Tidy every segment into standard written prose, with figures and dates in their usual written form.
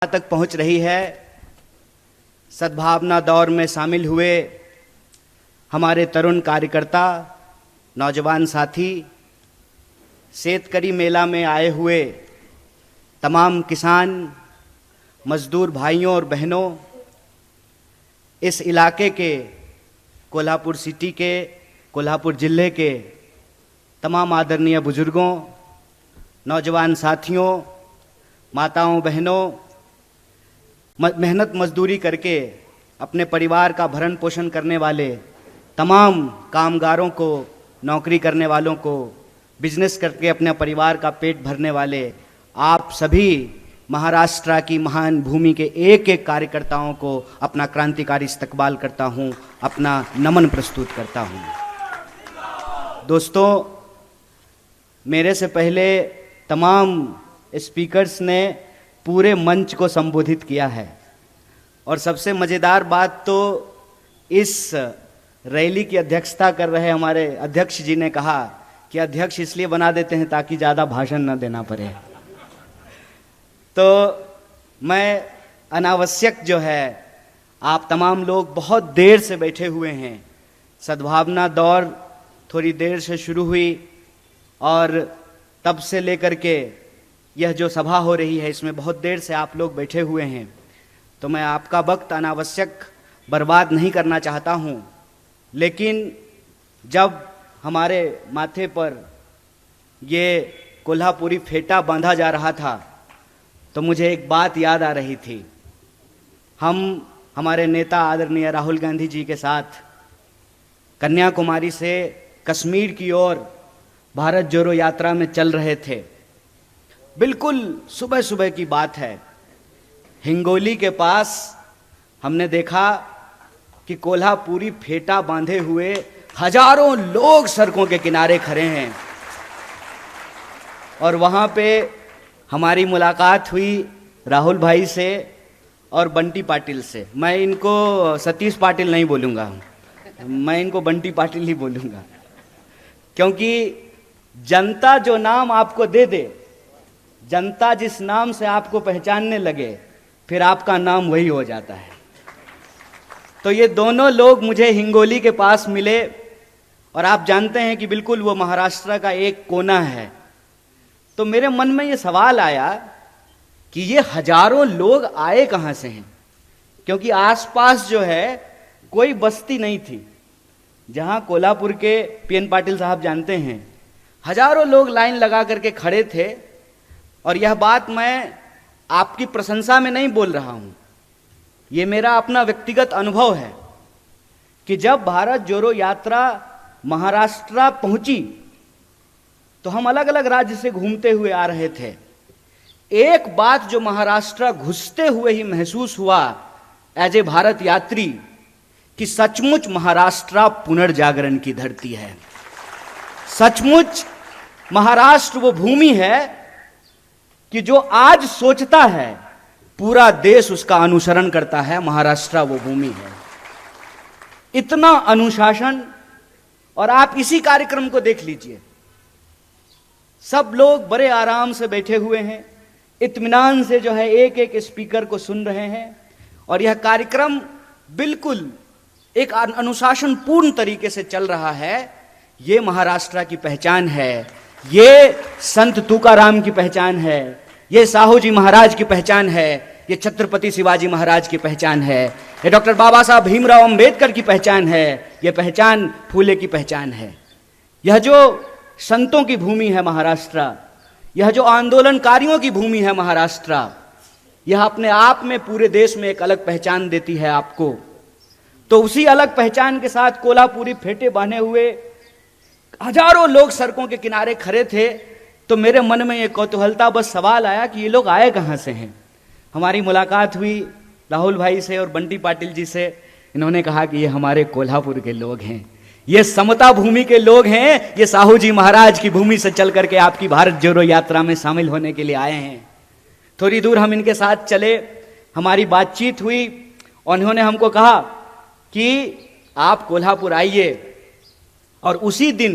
तक पहुंच रही है। सद्भावना दौर में शामिल हुए हमारे तरुण कार्यकर्ता, नौजवान साथी, शेतकरी मेला में आए हुए तमाम किसान, मजदूर भाइयों और बहनों, इस इलाके के, कोल्हापुर सिटी के, कोल्हापुर जिले के तमाम आदरणीय बुजुर्गों, नौजवान साथियों, माताओं बहनों, मेहनत मजदूरी करके अपने परिवार का भरण पोषण करने वाले तमाम कामगारों को, नौकरी करने वालों को, बिजनेस करके अपने परिवार का पेट भरने वाले आप सभी महाराष्ट्र की महान भूमि के एक एक कार्यकर्ताओं को अपना क्रांतिकारी इस्तकबाल करता हूं, अपना नमन प्रस्तुत करता हूं। दोस्तों, मेरे से पहले तमाम स्पीकर्स ने पूरे मंच को संबोधित किया है और सबसे मज़ेदार बात तो इस रैली की अध्यक्षता कर रहे हमारे अध्यक्ष जी ने कहा कि अध्यक्ष इसलिए बना देते हैं ताकि ज़्यादा भाषण न देना पड़े। तो मैं अनावश्यक जो है, आप तमाम लोग बहुत देर से बैठे हुए हैं। सद्भावना दौर थोड़ी देर से शुरू हुई और तब से लेकर के यह जो सभा हो रही है, इसमें बहुत देर से आप लोग बैठे हुए हैं। तो मैं आपका वक्त अनावश्यक बर्बाद नहीं करना चाहता हूं, लेकिन जब हमारे माथे पर ये कोल्हापुरी फेटा बांधा जा रहा था तो मुझे एक बात याद आ रही थी। हम हमारे नेता आदरणीय राहुल गांधी जी के साथ कन्याकुमारी से कश्मीर की ओर भारत जोड़ो यात्रा में चल रहे थे। बिल्कुल सुबह सुबह की बात है। हिंगोली के पास हमने देखा कि कोल्हापुरी फेटा बांधे हुए हजारों लोग सड़कों के किनारे खड़े हैं और वहाँ पे हमारी मुलाकात हुई राहुल भाई से और बंटी पाटिल से। मैं इनको सतीश पाटिल नहीं बोलूँगा, मैं इनको बंटी पाटिल ही बोलूँगा, क्योंकि जनता जो नाम आपको दे दे, जनता जिस नाम से आपको पहचानने लगे, फिर आपका नाम वही हो जाता है। तो ये दोनों लोग मुझे हिंगोली के पास मिले और आप जानते हैं कि बिल्कुल वो महाराष्ट्र का एक कोना है। तो मेरे मन में ये सवाल आया कि ये हजारों लोग आए कहाँ से हैं, क्योंकि आसपास जो है कोई बस्ती नहीं थी। जहाँ कोल्हापुर के पीएन पाटिल साहब जानते हैं, हजारों लोग लाइन लगा करके खड़े थे। और यह बात मैं आपकी प्रशंसा में नहीं बोल रहा हूँ, ये मेरा अपना व्यक्तिगत अनुभव है कि जब भारत जोड़ो यात्रा महाराष्ट्र पहुंची तो हम अलग अलग राज्य से घूमते हुए आ रहे थे। एक बात जो महाराष्ट्र घुसते हुए ही महसूस हुआ एज ए भारत यात्री, कि सचमुच महाराष्ट्र पुनर्जागरण की धरती है। सचमुच महाराष्ट्र वो भूमि है कि जो आज सोचता है पूरा देश उसका अनुसरण करता है। महाराष्ट्र वो भूमि है। इतना अनुशासन, और आप इसी कार्यक्रम को देख लीजिए, सब लोग बड़े आराम से बैठे हुए हैं, इत्मीनान से जो है एक एक स्पीकर को सुन रहे हैं। और यह कार्यक्रम बिल्कुल एक अनुशासन पूर्ण तरीके से चल रहा है। ये महाराष्ट्र की पहचान है, ये संत तुकाराम की पहचान है, ये साहू जी महाराज की पहचान है, ये छत्रपति शिवाजी महाराज की पहचान है, ये डॉक्टर बाबा साहब भीमराव अंबेडकर की पहचान है, ये पहचान फूले की पहचान है। यह जो संतों की भूमि है महाराष्ट्र, यह जो आंदोलनकारियों की भूमि है महाराष्ट्र, यह अपने आप में पूरे देश में एक अलग पहचान देती है आपको। तो उसी अलग पहचान के साथ कोल्हापुरी फेटे बांधे हुए हजारों लोग सड़कों के किनारे खड़े थे। तो मेरे मन में ये कौतूहलता बस सवाल आया कि ये लोग आए कहाँ से हैं। हमारी मुलाकात हुई राहुल भाई से और बंटी पाटिल जी से। इन्होंने कहा कि ये हमारे कोल्हापुर के लोग हैं, ये समता भूमि के लोग हैं, ये साहू जी महाराज की भूमि से चल करके आपकी भारत जोड़ो यात्रा में शामिल होने के लिए आए हैं। थोड़ी दूर हम इनके साथ चले, हमारी बातचीत हुई और उन्होंने हमको कहा कि आप कोल्हापुर आइए। और उसी दिन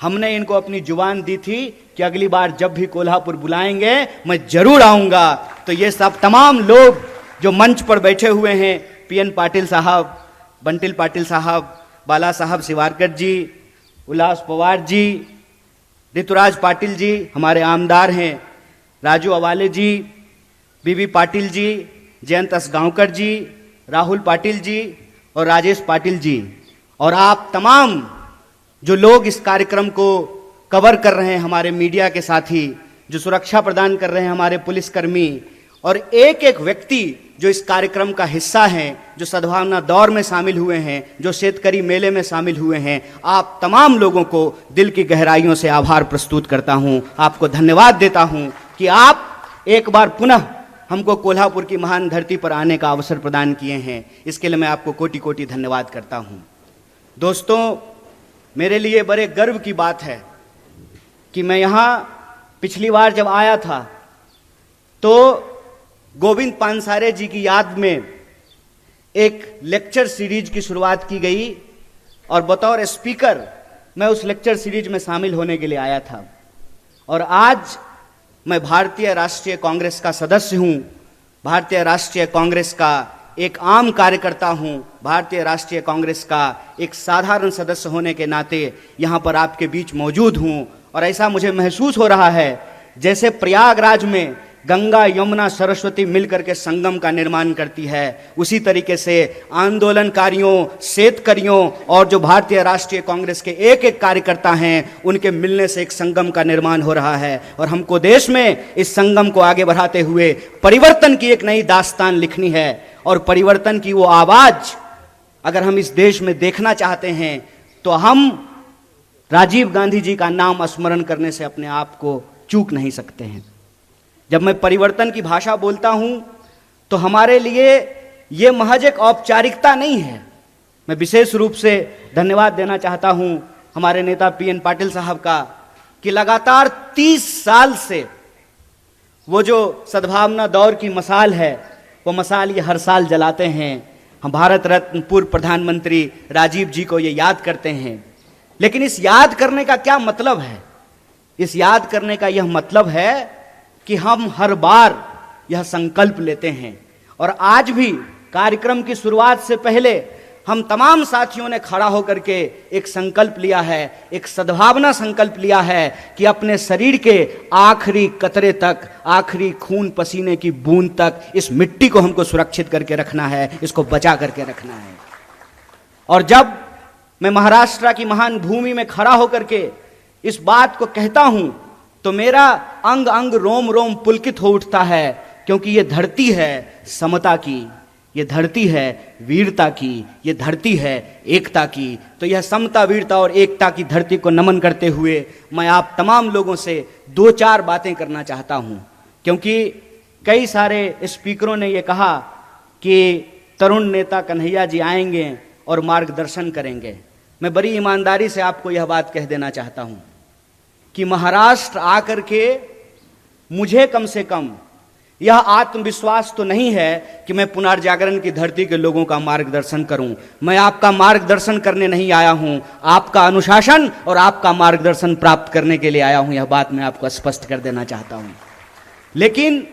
हमने इनको अपनी जुबान दी थी कि अगली बार जब भी कोल्हापुर बुलाएंगे मैं जरूर आऊंगा। तो ये सब तमाम लोग जो मंच पर बैठे हुए हैं, पीएन पाटिल साहब, बंटिल पाटिल साहब, बाला साहब शिवारकर जी, उल्लास पवार जी, ऋतुराज पाटिल जी हमारे आमदार हैं, राजू अवाले जी, बीबी पाटिल जी, जयंत असगांवकर जी, राहुल पाटिल जी और राजेश पाटिल जी, और आप तमाम जो लोग इस कार्यक्रम को कवर कर रहे हैं, हमारे मीडिया के साथी जो सुरक्षा प्रदान कर रहे हैं, हमारे पुलिसकर्मी और एक एक व्यक्ति जो इस कार्यक्रम का हिस्सा हैं, जो सद्भावना दौर में शामिल हुए हैं, जो शेतकरी मेले में शामिल हुए हैं, आप तमाम लोगों को दिल की गहराइयों से आभार प्रस्तुत करता हूं, आपको धन्यवाद देता हूं कि आप एक बार पुनः हमको कोल्हापुर की महान धरती पर आने का अवसर प्रदान किए हैं। इसके लिए मैं आपको कोटि कोटि धन्यवाद करता हूं। दोस्तों, मेरे लिए बड़े गर्व की बात है कि मैं यहाँ पिछली बार जब आया था तो गोविंद पानसारे जी की याद में एक लेक्चर सीरीज की शुरुआत की गई और बतौर स्पीकर मैं उस लेक्चर सीरीज में शामिल होने के लिए आया था। और आज मैं भारतीय राष्ट्रीय कांग्रेस का सदस्य हूं, भारतीय राष्ट्रीय कांग्रेस का एक आम कार्यकर्ता हूं, भारतीय राष्ट्रीय कांग्रेस का एक साधारण सदस्य होने के नाते यहां पर आपके बीच मौजूद हूं। और ऐसा मुझे महसूस हो रहा है जैसे प्रयागराज में गंगा यमुना सरस्वती मिलकर के संगम का निर्माण करती है, उसी तरीके से आंदोलनकारियों, शेतकरियों और जो भारतीय राष्ट्रीय कांग्रेस के एक एक कार्यकर्ता हैं उनके मिलने से एक संगम का निर्माण हो रहा है। और हमको देश में इस संगम को आगे बढ़ाते हुए परिवर्तन की एक नई दास्तान लिखनी है। और परिवर्तन की वो आवाज अगर हम इस देश में देखना चाहते हैं तो हम राजीव गांधी जी का नाम स्मरण करने से अपने आप को चूक नहीं सकते हैं। जब मैं परिवर्तन की भाषा बोलता हूं तो हमारे लिए यह महज एक औपचारिकता नहीं है। मैं विशेष रूप से धन्यवाद देना चाहता हूं हमारे नेता पीएन पाटिल साहब का कि लगातार 30 साल से वो जो सद्भावना दौर की मसाल है वो मसाल ये हर साल जलाते हैं। हम भारत रत्न पूर्व प्रधानमंत्री राजीव जी को ये याद करते हैं। लेकिन इस याद करने का क्या मतलब है? इस याद करने का यह मतलब है कि हम हर बार यह संकल्प लेते हैं। और आज भी कार्यक्रम की शुरुआत से पहले हम तमाम साथियों ने खड़ा होकर के एक संकल्प लिया है, एक सद्भावना संकल्प लिया है कि अपने शरीर के आखिरी कतरे तक, आखिरी खून पसीने की बूंद तक इस मिट्टी को हमको सुरक्षित करके रखना है, इसको बचा करके रखना है। और जब मैं महाराष्ट्र की महान भूमि में खड़ा होकर के इस बात को कहता हूं तो मेरा अंग अंग रोम रोम पुलकित हो उठता है, क्योंकि ये धरती है समता की, ये धरती है वीरता की, ये धरती है एकता की। तो यह समता, वीरता और एकता की धरती को नमन करते हुए मैं आप तमाम लोगों से 2-4 बातें करना चाहता हूं। क्योंकि कई सारे स्पीकरों ने यह कहा कि तरुण नेता कन्हैया जी आएंगे और मार्गदर्शन करेंगे। मैं बड़ी ईमानदारी से आपको यह बात कह देना चाहता हूं कि महाराष्ट्र आकर के मुझे कम से कम यह आत्मविश्वास तो नहीं है कि मैं पुनर्जागरण की धरती के लोगों का मार्गदर्शन करूं। मैं आपका मार्गदर्शन करने नहीं आया हूं, आपका अनुशासन और आपका मार्गदर्शन प्राप्त करने के लिए आया हूं। यह बात मैं आपको स्पष्ट कर देना चाहता हूं। लेकिन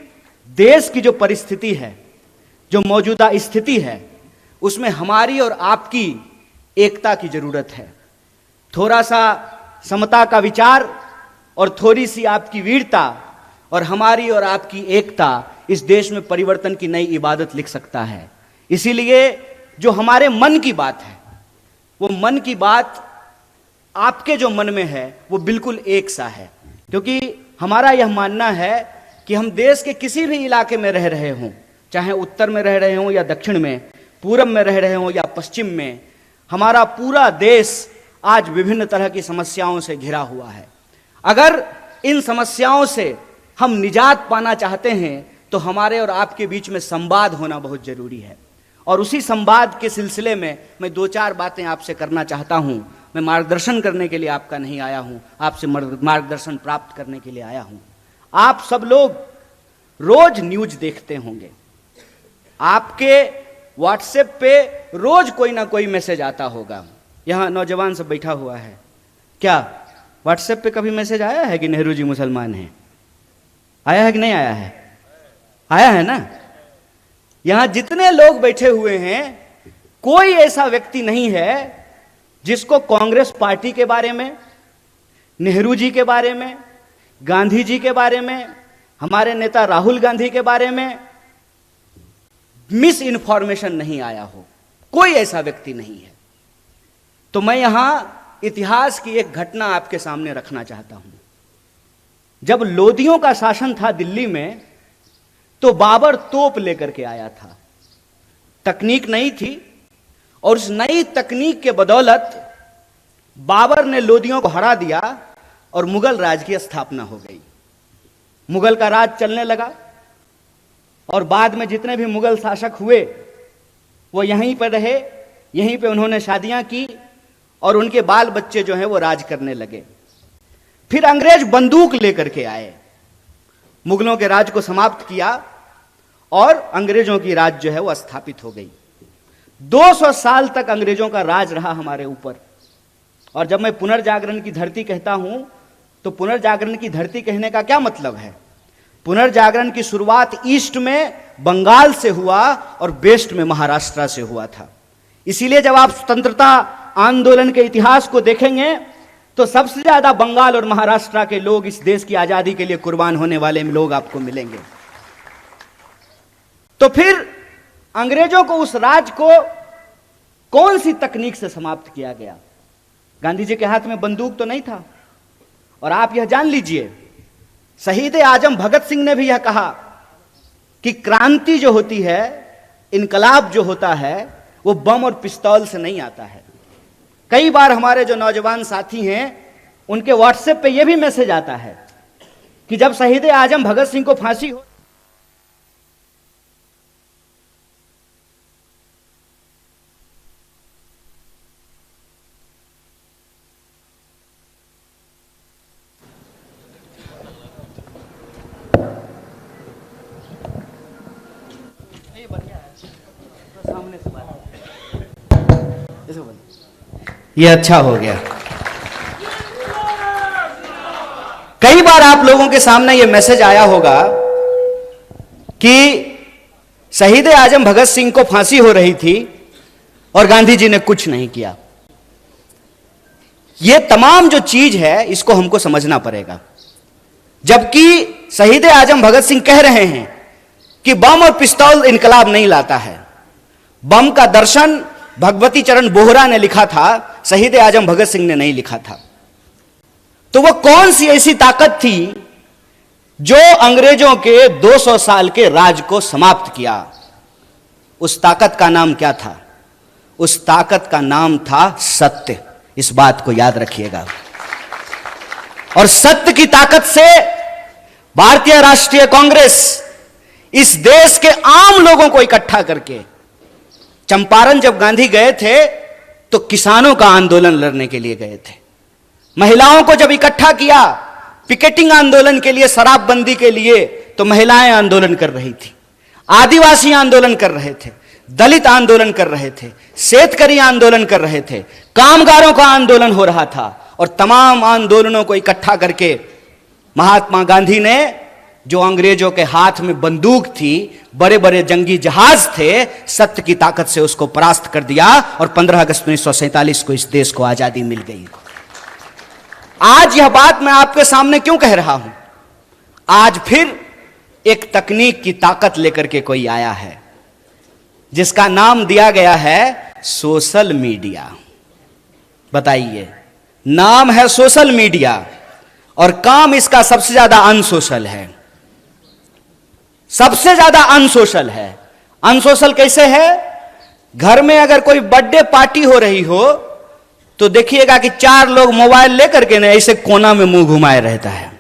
देश की जो परिस्थिति है, जो मौजूदा स्थिति है, उसमें हमारी और आपकी एकता की जरूरत है। थोड़ा सा समता का विचार और थोड़ी सी आपकी वीरता और हमारी और आपकी एकता इस देश में परिवर्तन की नई इबादत लिख सकता है। इसीलिए जो हमारे मन की बात है, वो मन की बात आपके जो मन में है वो बिल्कुल एक सा है। क्योंकि हमारा यह मानना है कि हम देश के किसी भी इलाके में रह रहे हों, चाहे उत्तर में रह रहे हों या दक्षिण में, पूरब में रह रहे हों या पश्चिम में, हमारा पूरा देश आज विभिन्न तरह की समस्याओं से घिरा हुआ है। अगर इन समस्याओं से हम निजात पाना चाहते हैं तो हमारे और आपके बीच में संवाद होना बहुत जरूरी है। और उसी संवाद के सिलसिले में मैं 2-4 बातें आपसे करना चाहता हूं। मैं मार्गदर्शन करने के लिए आपका नहीं आया हूं, आपसे मार्गदर्शन प्राप्त करने के लिए आया हूं। आप सब लोग रोज न्यूज देखते होंगे, आपके व्हाट्सएप पे रोज कोई ना कोई मैसेज आता होगा। यहां नौजवान सब बैठा हुआ है, क्या व्हाट्सएप पे कभी मैसेज आया है कि नेहरू जी मुसलमान हैं? आया है कि नहीं आया है? आया है ना। यहां जितने लोग बैठे हुए हैं, कोई ऐसा व्यक्ति नहीं है जिसको कांग्रेस पार्टी के बारे में, नेहरू जी के बारे में, गांधी जी के बारे में, हमारे नेता राहुल गांधी के बारे में मिस इन्फॉर्मेशन नहीं आया हो। कोई ऐसा व्यक्ति नहीं है। तो मैं यहां इतिहास की एक घटना आपके सामने रखना चाहता हूं। जब लोदियों का शासन था दिल्ली में, तो बाबर तोप लेकर के आया था। तकनीक नई थी और उस नई तकनीक के बदौलत बाबर ने लोदियों को हरा दिया और मुगल राज की स्थापना हो गई। मुगल का राज चलने लगा और बाद में जितने भी मुगल शासक हुए वो यहीं पर रहे, यहीं पे उन्होंने शादियां की और उनके बाल बच्चे जो हैं वो राज करने लगे। फिर अंग्रेज बंदूक लेकर के आए, मुगलों के राज को समाप्त किया और अंग्रेजों की राज जो है वो स्थापित हो गई। 200 साल तक अंग्रेजों का राज रहा हमारे ऊपर। और जब मैं पुनर्जागरण की धरती कहता हूं तो पुनर्जागरण की धरती कहने का क्या मतलब है? पुनर्जागरण की शुरुआत ईस्ट में बंगाल से हुआ और वेस्ट में महाराष्ट्र से हुआ था। इसीलिए जब आप स्वतंत्रता आंदोलन के इतिहास को देखेंगे तो सबसे ज्यादा बंगाल और महाराष्ट्र के लोग इस देश की आजादी के लिए कुर्बान होने वाले लोग आपको मिलेंगे। तो फिर अंग्रेजों को उस राज को कौन सी तकनीक से समाप्त किया गया? गांधी जी के हाथ में बंदूक तो नहीं था। और आप यह जान लीजिए, शहीद आजम भगत सिंह ने भी यह कहा कि क्रांति जो होती है, इनकलाब जो होता है, वो बम और पिस्तौल से नहीं आता है। कई बार हमारे जो नौजवान साथी हैं उनके व्हाट्सएप पे यह भी मैसेज आता है कि जब शहीद आजम भगत सिंह को फांसी हो, ये अच्छा हो गया। कई बार आप लोगों के सामने ये मैसेज आया होगा कि शहीद आजम भगत सिंह को फांसी हो रही थी और गांधी जी ने कुछ नहीं किया। ये तमाम जो चीज है इसको हमको समझना पड़ेगा। जबकि शहीद आजम भगत सिंह कह रहे हैं कि बम और पिस्तौल इनकलाब नहीं लाता है। बम का दर्शन भगवती चरण बोहरा ने लिखा था, शहीद आजम भगत सिंह ने नहीं लिखा था। तो वह कौन सी ऐसी ताकत थी जो अंग्रेजों के 200 साल के राज को समाप्त किया? उस ताकत का नाम क्या था? उस ताकत का नाम था सत्य। इस बात को याद रखिएगा। और सत्य की ताकत से भारतीय राष्ट्रीय कांग्रेस इस देश के आम लोगों को इकट्ठा करके, चंपारण जब गांधी गए थे तो किसानों का आंदोलन लड़ने के लिए गए थे। महिलाओं को जब इकट्ठा किया पिकेटिंग आंदोलन के लिए, शराबबंदी के लिए, तो महिलाएं आंदोलन कर रही थी, आदिवासी आंदोलन कर रहे थे, दलित आंदोलन कर रहे थे, शेतकरी आंदोलन कर रहे थे, कामगारों का आंदोलन हो रहा था। और तमाम आंदोलनों को इकट्ठा करके महात्मा गांधी ने, जो अंग्रेजों के हाथ में बंदूक थी, बड़े बड़े जंगी जहाज थे, सत्य की ताकत से उसको परास्त कर दिया और 15 अगस्त 1947 को इस देश को आजादी मिल गई। आज यह बात मैं आपके सामने क्यों कह रहा हूं? आज फिर एक तकनीक की ताकत लेकर के कोई आया है जिसका नाम दिया गया है सोशल मीडिया। बताइए, नाम है सोशल मीडिया और काम इसका सबसे ज्यादा अनसोशल है। सबसे ज्यादा अनसोशल है। अनसोशल कैसे है? घर में अगर कोई बर्थडे पार्टी हो रही हो तो देखिएगा कि 4 लोग मोबाइल लेकर के ना ऐसे कोना में मुंह घुमाए रहता है।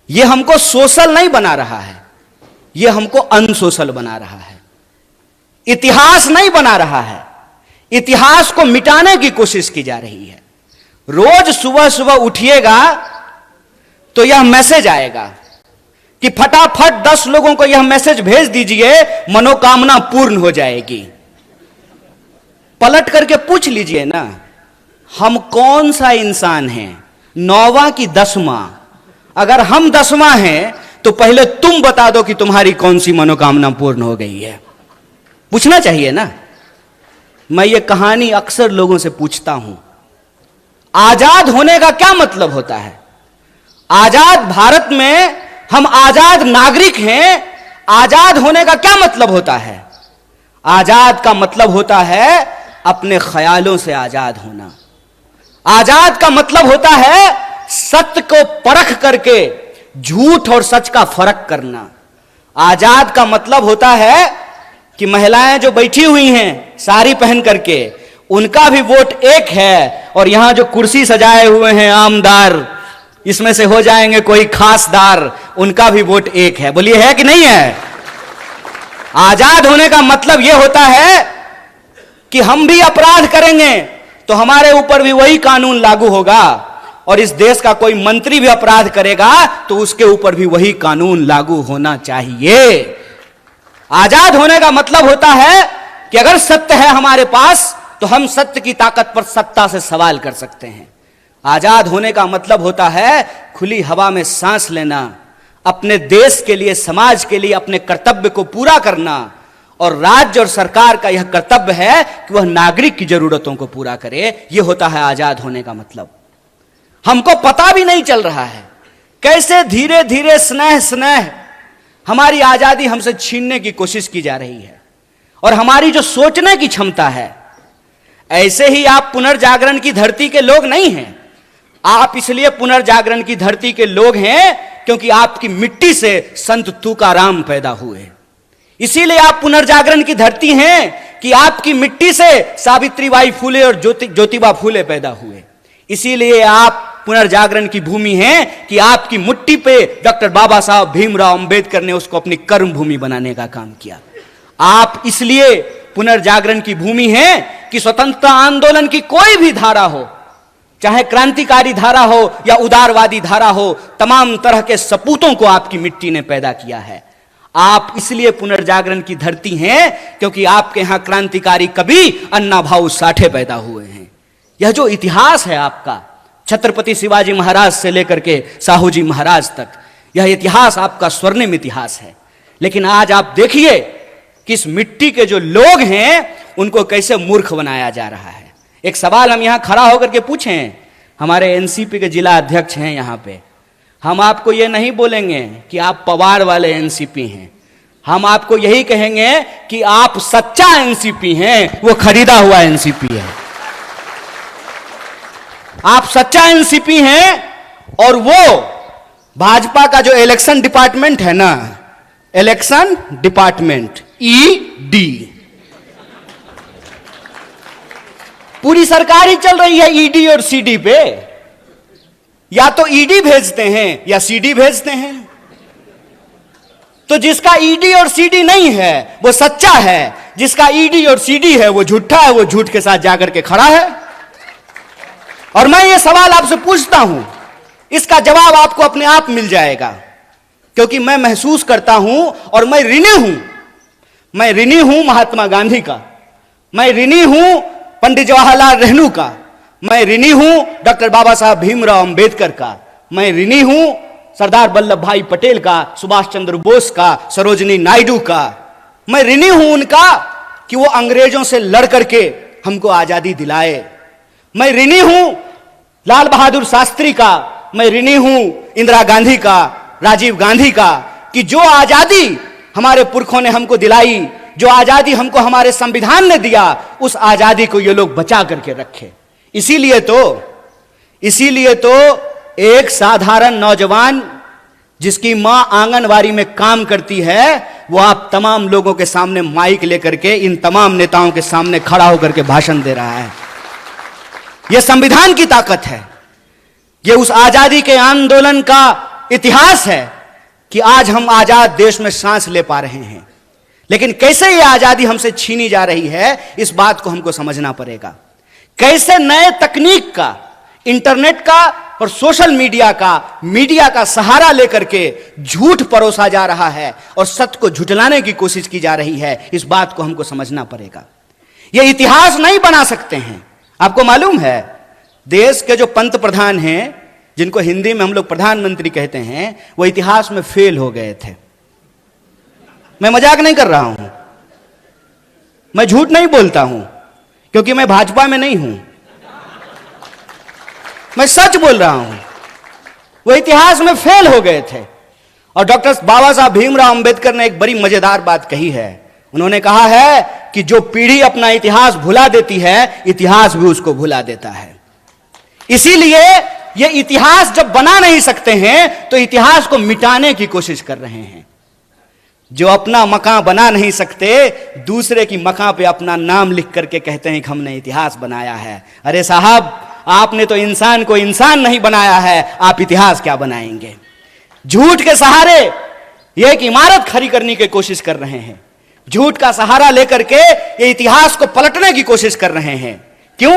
यह हमको सोशल नहीं बना रहा है, यह हमको अनसोशल बना रहा है। इतिहास नहीं बना रहा है, इतिहास को मिटाने की कोशिश की जा रही है। रोज सुबह सुबह उठिएगा तो यह मैसेज आएगा कि फटाफट 10 लोगों को यह मैसेज भेज दीजिए, मनोकामना पूर्ण हो जाएगी। पलट करके पूछ लीजिए ना, हम कौन सा इंसान हैं, 9वां की 10वां? अगर हम 10वां हैं तो पहले तुम बता दो कि तुम्हारी कौन सी मनोकामना पूर्ण हो गई है। पूछना चाहिए ना। मैं ये कहानी अक्सर लोगों से पूछता हूं, आजाद होने का क्या मतलब होता है? आजाद भारत में हम आजाद नागरिक हैं, आजाद होने का क्या मतलब होता है? आजाद का मतलब होता है अपने ख्यालों से आजाद होना। आजाद का मतलब होता है सत्य को परख करके झूठ और सच का फर्क करना। आजाद का मतलब होता है कि महिलाएं जो बैठी हुई हैं साड़ी पहन करके, उनका भी वोट एक है, और यहां जो कुर्सी सजाए हुए हैं आमदार, इसमें से हो जाएंगे कोई खासदार, उनका भी वोट एक है। बोलिए है कि नहीं है? आजाद होने का मतलब यह होता है कि हम भी अपराध करेंगे तो हमारे ऊपर भी वही कानून लागू होगा, और इस देश का कोई मंत्री भी अपराध करेगा तो उसके ऊपर भी वही कानून लागू होना चाहिए। आजाद होने का मतलब होता है कि अगर सत्य है हमारे पास तो हम सत्य की ताकत पर सत्ता से सवाल कर सकते हैं। आजाद होने का मतलब होता है खुली हवा में सांस लेना, अपने देश के लिए, समाज के लिए अपने कर्तव्य को पूरा करना, और राज्य और सरकार का यह कर्तव्य है कि वह नागरिक की जरूरतों को पूरा करे। यह होता है आजाद होने का मतलब। हमको पता भी नहीं चल रहा है कैसे धीरे धीरे स्नेह स्नेह हमारी आजादी हमसे छीनने की कोशिश की जा रही है, और हमारी जो सोचने की क्षमता है। ऐसे ही आप पुनर्जागरण की धरती के लोग नहीं हैं। आप इसलिए पुनर्जागरण की धरती के लोग हैं क्योंकि आपकी मिट्टी से संत तुकाराम पैदा हुए। इसीलिए आप पुनर्जागरण की धरती हैं कि आपकी मिट्टी से सावित्रीबाई फुले और ज्योतिबा फुले पैदा हुए। इसीलिए आप पुनर्जागरण की भूमि हैं कि आपकी मुट्ठी पे डॉक्टर बाबा साहब भीमराव अंबेडकर ने उसको अपनी कर्म भूमि बनाने का काम किया। आप इसलिए पुनर्जागरण की भूमि है कि स्वतंत्रता आंदोलन की कोई भी धारा हो, चाहे क्रांतिकारी धारा हो या उदारवादी धारा हो, तमाम तरह के सपूतों को आपकी मिट्टी ने पैदा किया है। आप इसलिए पुनर्जागरण की धरती हैं क्योंकि आपके यहां क्रांतिकारी कवि अन्ना भाऊ साठे पैदा हुए हैं। यह जो इतिहास है आपका, छत्रपति शिवाजी महाराज से लेकर के साहू जी महाराज तक, यह इतिहास आपका स्वर्णिम इतिहास है। लेकिन आज आप देखिए कि इस मिट्टी के जो लोग हैं उनको कैसे मूर्ख बनाया जा रहा है। एक सवाल हम यहां खड़ा होकर के पूछें, हमारे एनसीपी के जिला अध्यक्ष हैं यहां पे, हम आपको यह नहीं बोलेंगे कि आप पवार वाले एनसीपी हैं, हम आपको यही कहेंगे कि आप सच्चा एनसीपी हैं, वो खरीदा हुआ एनसीपी है। आप सच्चा एनसीपी हैं और वो भाजपा का जो इलेक्शन डिपार्टमेंट है ना, इलेक्शन डिपार्टमेंट ईडी, पूरी सरकार ही चल रही है ईडी और सीडी पे। या तो ईडी भेजते हैं या सीडी भेजते हैं। तो जिसका ईडी और सीडी नहीं है वो सच्चा है, जिसका ईडी और सीडी है वो झूठा है, वो झूठ के साथ जाकर के खड़ा है। और मैं ये सवाल आपसे पूछता हूं, इसका जवाब आपको अपने आप मिल जाएगा, क्योंकि मैं महसूस करता हूं और मैं ऋणी हूं। मैं ऋणी हूं महात्मा गांधी का, मैं ऋणी हूं पंडित जवाहरलाल नेहरू का, मैं ऋणी हूं डॉक्टर बाबा साहब भीमराव अंबेडकर का, मैं ऋणी हूं सरदार वल्लभ भाई पटेल का, सुभाष चंद्र बोस का, सरोजिनी नायडू का। मैं ऋणी हूं उनका कि वो अंग्रेजों से लड़ करके हमको आजादी दिलाए। मैं ऋणी हूं लाल बहादुर शास्त्री का, मैं ऋणी हूं इंदिरा गांधी का, राजीव गांधी का, कि जो आजादी हमारे पुरखों ने हमको दिलाई, जो आजादी हमको हमारे संविधान ने दिया, उस आजादी को ये लोग बचा करके रखे। इसीलिए तो एक साधारण नौजवान जिसकी मां आंगनवाड़ी में काम करती है, वो आप तमाम लोगों के सामने माइक लेकर के इन तमाम नेताओं के सामने खड़ा होकर के भाषण दे रहा है। यह संविधान की ताकत है, यह उस आजादी के आंदोलन का इतिहास है कि आज हम आजाद देश में सांस ले पा रहे हैं। लेकिन कैसे यह आजादी हमसे छीनी जा रही है, इस बात को हमको समझना पड़ेगा। कैसे नए तकनीक का, इंटरनेट का और सोशल मीडिया का सहारा लेकर के झूठ परोसा जा रहा है और सत्य को झुठलाने की कोशिश की जा रही है, इस बात को हमको समझना पड़ेगा। यह इतिहास नहीं बना सकते हैं। आपको मालूम है देश के जो पंत प्रधान हैं, जिनको हिंदी में हम लोग प्रधानमंत्री कहते हैं, वो इतिहास में फेल हो गए थे। मैं मजाक नहीं कर रहा हूं, मैं झूठ नहीं बोलता हूं, क्योंकि मैं भाजपा में नहीं हूं, मैं सच बोल रहा हूं। वो इतिहास में फेल हो गए थे। और डॉक्टर बाबा साहब भीमराव अंबेडकर ने एक बड़ी मजेदार बात कही है। उन्होंने कहा है कि जो पीढ़ी अपना इतिहास भुला देती है, इतिहास भी उसको भुला देता है। इसीलिए ये इतिहास जब बना नहीं सकते हैं तो इतिहास को मिटाने की कोशिश कर रहे हैं। जो अपना मकान बना नहीं सकते, दूसरे की मकान पे अपना नाम लिख करके कहते हैं कि हमने इतिहास बनाया है। अरे साहब, आपने तो इंसान को इंसान नहीं बनाया है, आप इतिहास क्या बनाएंगे? झूठ के सहारे ये एक इमारत खड़ी करने की कोशिश कर रहे हैं। झूठ का सहारा लेकर के ये इतिहास को पलटने की कोशिश कर रहे हैं। क्यों?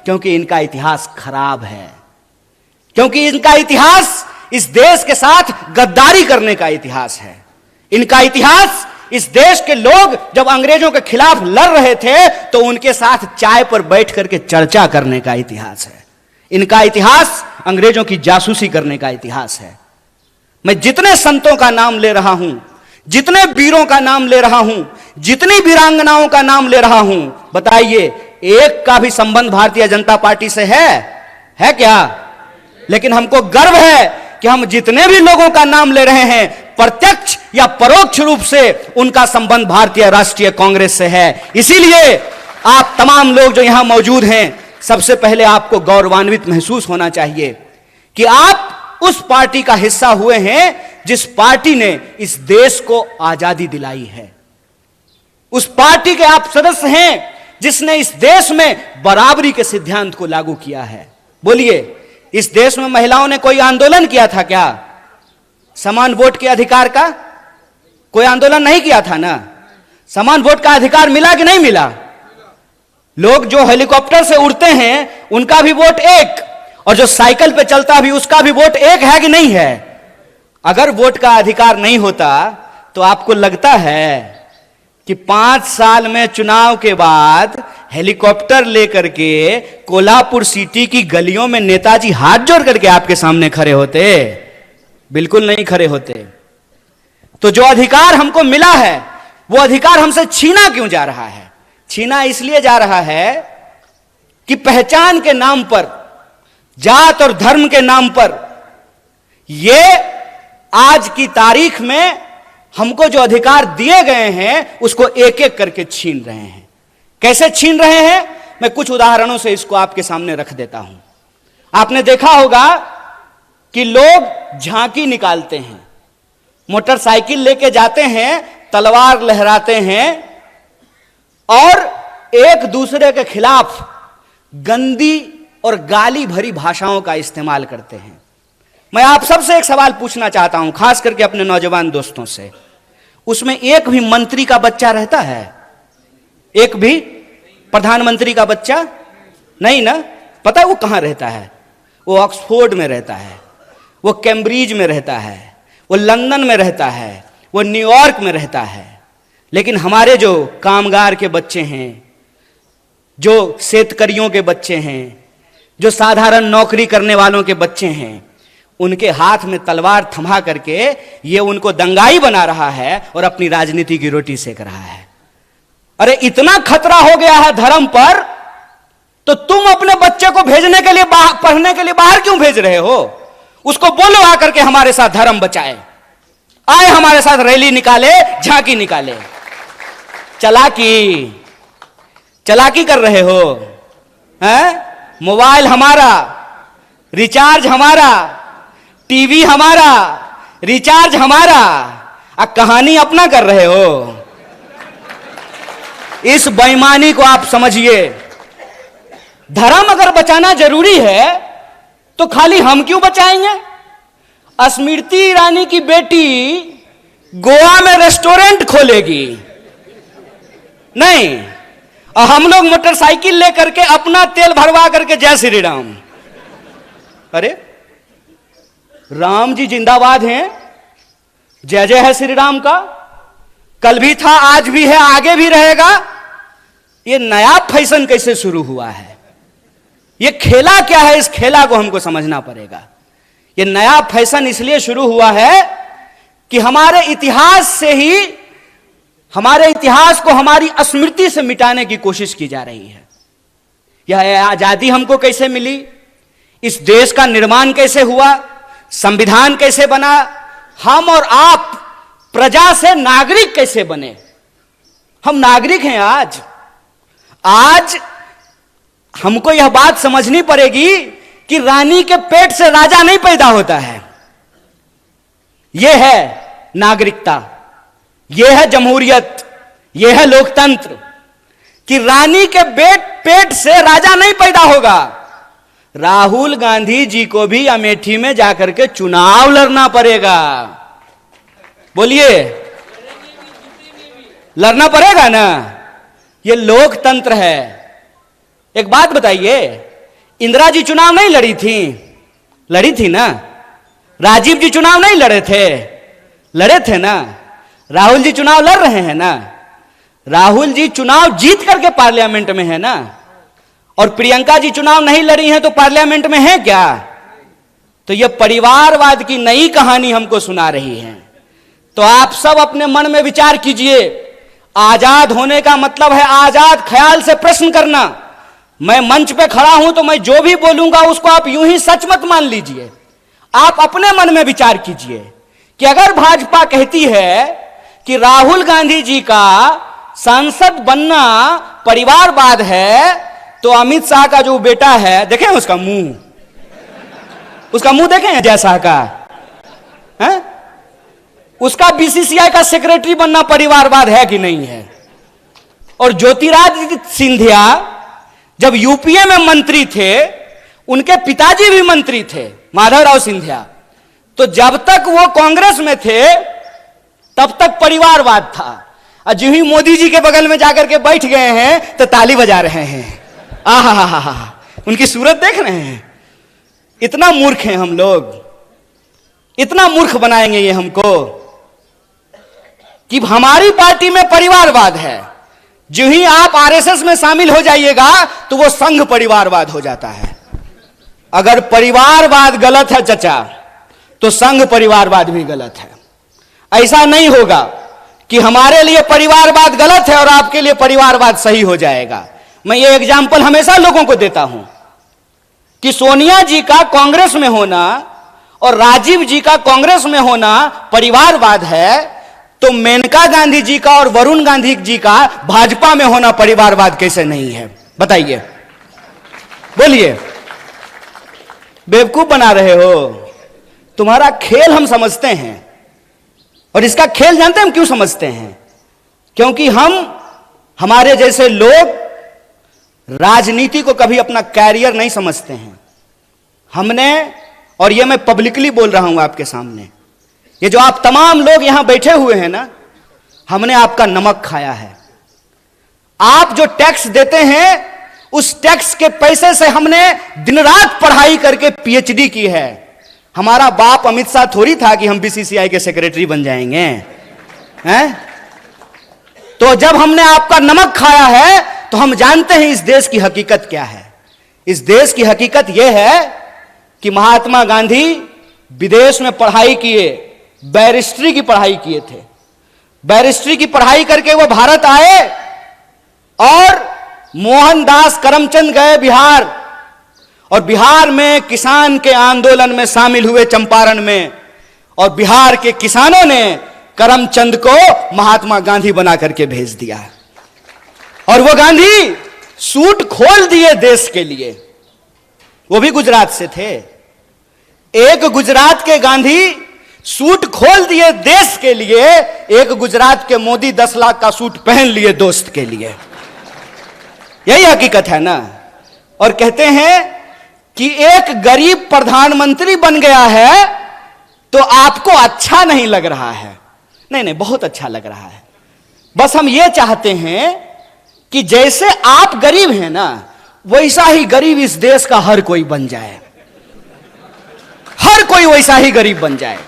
क्योंकि इनका इतिहास खराब है, क्योंकि इनका इतिहास इस देश के साथ गद्दारी करने का इतिहास है। इनका इतिहास इस देश के लोग जब अंग्रेजों के खिलाफ लड़ रहे थे तो उनके साथ चाय पर बैठ करके चर्चा करने का इतिहास है। इनका इतिहास अंग्रेजों की जासूसी करने का इतिहास है। मैं जितने संतों का नाम ले रहा हूं, जितने वीरों का नाम ले रहा हूं, जितनी वीरांगनाओं का नाम ले रहा हूं, बताइए एक का भी संबंध भारतीय जनता पार्टी से है क्या? लेकिन हमको गर्व है कि हम जितने भी लोगों का नाम ले रहे हैं, प्रत्यक्ष या परोक्ष रूप से उनका संबंध भारतीय राष्ट्रीय कांग्रेस से है। इसीलिए आप तमाम लोग जो यहां मौजूद हैं, सबसे पहले आपको गौरवान्वित महसूस होना चाहिए कि आप उस पार्टी का हिस्सा हुए हैं जिस पार्टी ने इस देश को आजादी दिलाई है। उस पार्टी के आप सदस्य हैं जिसने इस देश में बराबरी के सिद्धांत को लागू किया है। बोलिए, इस देश में महिलाओं ने कोई आंदोलन किया था क्या? समान वोट के अधिकार का कोई आंदोलन नहीं किया था ना? समान वोट का अधिकार मिला कि नहीं मिला? लोग जो हेलीकॉप्टर से उड़ते हैं उनका भी वोट एक, और जो साइकिल पे चलता भी उसका भी वोट एक है कि नहीं है? अगर वोट का अधिकार नहीं होता तो आपको लगता है कि 5 साल में चुनाव के बाद हेलीकॉप्टर लेकर के कोल्हापुर सिटी की गलियों में नेताजी हाथ जोड़ करके आपके सामने खड़े होते? बिल्कुल नहीं खड़े होते। तो जो अधिकार हमको मिला है, वो अधिकार हमसे छीना क्यों जा रहा है? छीना इसलिए जा रहा है कि पहचान के नाम पर, जात और धर्म के नाम पर, ये आज की तारीख में हमको जो अधिकार दिए गए हैं उसको एक एक करके छीन रहे हैं। कैसे छीन रहे हैं? मैं कुछ उदाहरणों से इसको आपके सामने रख देता हूं। आपने देखा होगा कि लोग झांकी निकालते हैं, मोटरसाइकिल लेके जाते हैं, तलवार लहराते हैं और एक दूसरे के खिलाफ गंदी और गाली भरी भाषाओं का इस्तेमाल करते हैं। मैं आप सबसे एक सवाल पूछना चाहता हूं, खास करके अपने नौजवान दोस्तों से। उसमें एक भी मंत्री का बच्चा रहता है? एक भी प्रधानमंत्री का बच्चा नहीं ना? पता है वो कहां रहता है? वो ऑक्सफोर्ड में रहता है, वो कैम्ब्रिज में रहता है, वो लंदन में रहता है, वो न्यूयॉर्क में रहता है। लेकिन हमारे जो कामगार के बच्चे हैं, जो शेतकरियों के बच्चे हैं, जो साधारण नौकरी करने वालों के बच्चे हैं, उनके हाथ में तलवार थमा करके ये उनको दंगाई बना रहा है और अपनी राजनीति की रोटी सेक रहा है। अरे इतना खतरा हो गया है धर्म पर, तो तुम अपने बच्चे को भेजने के लिए पढ़ने के लिए बाहर क्यों भेज रहे हो? उसको बोलो आकर के हमारे साथ धर्म बचाए, आए हमारे साथ रैली निकाले, झांकी निकाले। चलाकी कर रहे हो हैं? मोबाइल हमारा, रिचार्ज हमारा, टीवी हमारा, रिचार्ज हमारा, कहानी अपना कर रहे हो। इस बेईमानी को आप समझिए। धर्म अगर बचाना जरूरी है तो खाली हम क्यों बचाएंगे? स्मृति ईरानी की बेटी गोवा में रेस्टोरेंट खोलेगी नहीं, और हम लोग मोटरसाइकिल लेकर के अपना तेल भरवा करके जय श्री राम। अरे राम जी जिंदाबाद हैं, जय जय है श्री राम का। कल भी था, आज भी है, आगे भी रहेगा। ये नया फैशन कैसे शुरू हुआ है? ये खेला क्या है, इस खेला को हमको समझना पड़ेगा। ये नया फैशन इसलिए शुरू हुआ है कि हमारे इतिहास से ही, हमारे इतिहास को हमारी स्मृति से मिटाने की कोशिश की जा रही है। यह आजादी हमको कैसे मिली, इस देश का निर्माण कैसे हुआ, संविधान कैसे बना, हम और आप प्रजा से नागरिक कैसे बने। हम नागरिक हैं आज हमको यह बात समझनी पड़ेगी कि रानी के पेट से राजा नहीं पैदा होता है। यह है नागरिकता, यह है जमहूरियत, यह है लोकतंत्र कि रानी के पेट से राजा नहीं पैदा होगा। राहुल गांधी जी को भी अमेठी में जाकर के चुनाव लड़ना पड़ेगा। बोलिए, लड़ना पड़ेगा ना, ये लोकतंत्र है। एक बात बताइए, इंदिरा जी चुनाव नहीं लड़ी थी? लड़ी थी ना। राजीव जी चुनाव नहीं लड़े थे? लड़े थे ना। राहुल जी चुनाव लड़ रहे हैं ना। राहुल जी चुनाव जीत करके पार्लियामेंट में है ना। और प्रियंका जी चुनाव नहीं लड़ी हैं तो पार्लियामेंट में है क्या? तो यह परिवारवाद की नई कहानी हमको सुना रही है। तो आप सब अपने मन में विचार कीजिए। आजाद होने का मतलब है आजाद ख्याल से प्रश्न करना। मैं मंच पे खड़ा हूं तो मैं जो भी बोलूंगा उसको आप यूं ही सच मत मान लीजिए। आप अपने मन में विचार कीजिए कि अगर भाजपा कहती है कि राहुल गांधी जी का सांसद बनना परिवारवाद है, तो अमित शाह का जो बेटा है, देखें उसका मुंह देखें अजय शाह का है? उसका बीसीसीआई का सेक्रेटरी बनना परिवारवाद है कि नहीं है? और ज्योतिरादित्य सिंधिया जब यूपीए में मंत्री थे, उनके पिताजी भी मंत्री थे, माधवराव सिंधिया। तो जब तक वो कांग्रेस में थे तब तक परिवारवाद था। और जो ही मोदी जी के बगल में जाकर के बैठ गए हैं तो ताली बजा रहे हैं। आहा, उनकी सूरत देख रहे हैं। इतना मूर्ख हैं हम लोग, इतना मूर्ख बनाएंगे ये हमको कि हमारी पार्टी में परिवारवाद है। जो ही आप आरएसएस में शामिल हो जाइएगा तो वो संघ परिवारवाद हो जाता है। अगर परिवारवाद गलत है चचा, तो संघ परिवारवाद भी गलत है। ऐसा नहीं होगा कि हमारे लिए परिवारवाद गलत है और आपके लिए परिवारवाद सही हो जाएगा। मैं ये एग्जाम्पल हमेशा लोगों को देता हूं कि सोनिया जी का कांग्रेस में होना और राजीव जी का कांग्रेस में होना परिवारवाद है, तो मेनका गांधी जी का और वरुण गांधी जी का भाजपा में होना परिवारवाद कैसे नहीं है? बताइए, बोलिए। बेवकूफ बना रहे हो। तुम्हारा खेल हम समझते हैं, और इसका खेल जानते हैं हम क्यों समझते हैं? क्योंकि हमारे जैसे लोग राजनीति को कभी अपना कैरियर नहीं समझते हैं। हमने, और ये मैं पब्लिकली बोल रहा हूं आपके सामने, ये जो आप तमाम लोग यहां बैठे हुए हैं ना, हमने आपका नमक खाया है। आप जो टैक्स देते हैं, उस टैक्स के पैसे से हमने दिन रात पढ़ाई करके पीएचडी की है। हमारा बाप अमित शाह थोड़ी था कि हम बीसीसीआई के सेक्रेटरी बन जाएंगे हैं? तो जब हमने आपका नमक खाया है तो हम जानते हैं इस देश की हकीकत क्या है। इस देश की हकीकत यह है कि महात्मा गांधी विदेश में पढ़ाई किए, बैरिस्ट्री की पढ़ाई किए थे। बैरिस्ट्री की पढ़ाई करके वो भारत आए और मोहनदास करमचंद गए बिहार, और बिहार में किसान के आंदोलन में शामिल हुए चंपारण में, और बिहार के किसानों ने करमचंद को महात्मा गांधी बना करके भेज दिया। और वो गांधी सूट खोल दिए देश के लिए। वो भी गुजरात से थे। एक गुजरात के गांधी सूट खोल दिए देश के लिए, एक गुजरात के मोदी 10 लाख का सूट पहन लिए दोस्त के लिए। यही हकीकत है ना। और कहते हैं कि एक गरीब प्रधानमंत्री बन गया है तो आपको अच्छा नहीं लग रहा है। नहीं, बहुत अच्छा लग रहा है। बस हम ये चाहते हैं कि जैसे आप गरीब हैं ना, वैसा ही गरीब इस देश का हर कोई बन जाए। हर कोई वैसा ही गरीब बन जाए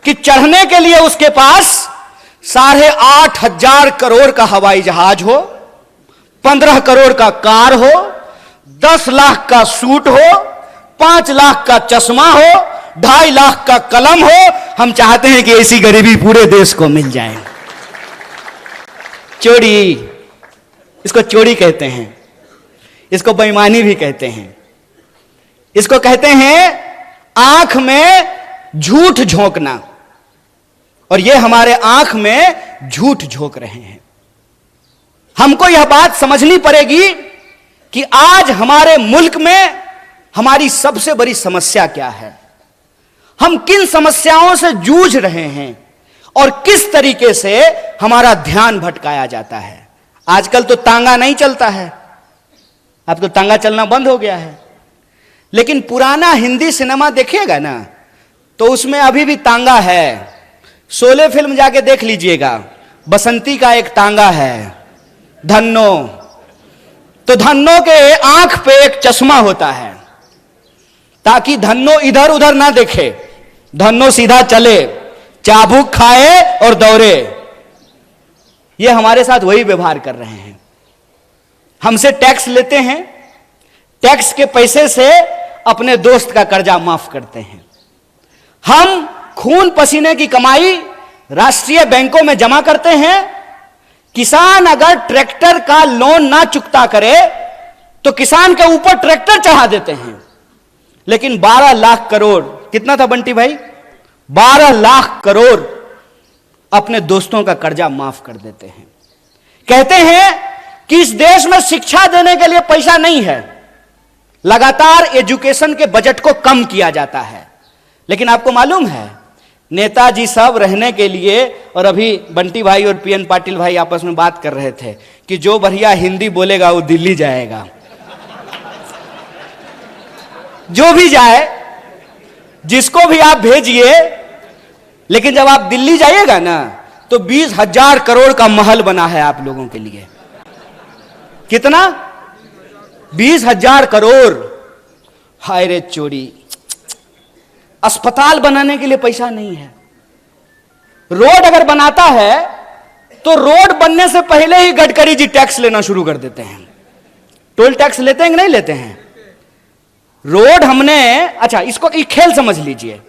कि चढ़ने के लिए उसके पास 8,500 करोड़ का हवाई जहाज हो, 15 करोड़ का कार हो, 10 लाख का सूट हो, 5 लाख का चश्मा हो, 2.5 लाख का कलम हो, हम चाहते हैं कि ऐसी गरीबी पूरे देश को मिल जाए। चोरी, इसको चोरी कहते हैं, इसको बेईमानी भी कहते हैं, इसको कहते हैं आंख में झूठ झोंकना। और ये हमारे आंख में झूठ झोंक रहे हैं। हमको यह बात समझनी पड़ेगी कि आज हमारे मुल्क में हमारी सबसे बड़ी समस्या क्या है, हम किन समस्याओं से जूझ रहे हैं और किस तरीके से हमारा ध्यान भटकाया जाता है। आजकल तो तांगा नहीं चलता है, अब तो तांगा चलना बंद हो गया है, लेकिन पुराना हिंदी सिनेमा देखिएगा ना तो उसमें अभी भी तांगा है। शोले फिल्म जाके देख लीजिएगा, बसंती का एक तांगा है, धन्नो। तो धन्नो के आंख पे एक चश्मा होता है ताकि धन्नो इधर उधर ना देखे, धन्नो सीधा चले, चाबुक खाए और दौड़े। ये हमारे साथ वही व्यवहार कर रहे हैं। हमसे टैक्स लेते हैं, टैक्स के पैसे से अपने दोस्त का कर्जा माफ करते हैं। हम खून पसीने की कमाई राष्ट्रीय बैंकों में जमा करते हैं। किसान अगर ट्रैक्टर का लोन ना चुकता करे तो किसान के ऊपर ट्रैक्टर चढ़ा देते हैं। लेकिन 12 लाख करोड़, कितना था बंटी भाई, 12 लाख करोड़ अपने दोस्तों का कर्जा माफ कर देते हैं। कहते हैं कि इस देश में शिक्षा देने के लिए पैसा नहीं है, लगातार एजुकेशन के बजट को कम किया जाता है। लेकिन आपको मालूम है नेताजी सब रहने के लिए, और अभी बंटी भाई और पीएन पाटिल भाई आपस में बात कर रहे थे कि जो बढ़िया हिंदी बोलेगा वो दिल्ली जाएगा। जो भी जाए, जिसको भी आप भेजिए, लेकिन जब आप दिल्ली जाइएगा ना तो 20,000 करोड़ का महल बना है आप लोगों के लिए। कितना? 20,000 करोड़। हाय रे चोरी, अस्पताल बनाने के लिए पैसा नहीं है। रोड अगर बनाता है तो रोड बनने से पहले ही गडकरी जी टैक्स लेना शुरू कर देते हैं। टोल टैक्स लेते हैं कि नहीं लेते हैं? रोड हमने, अच्छा इसको एक खेल समझ लीजिए।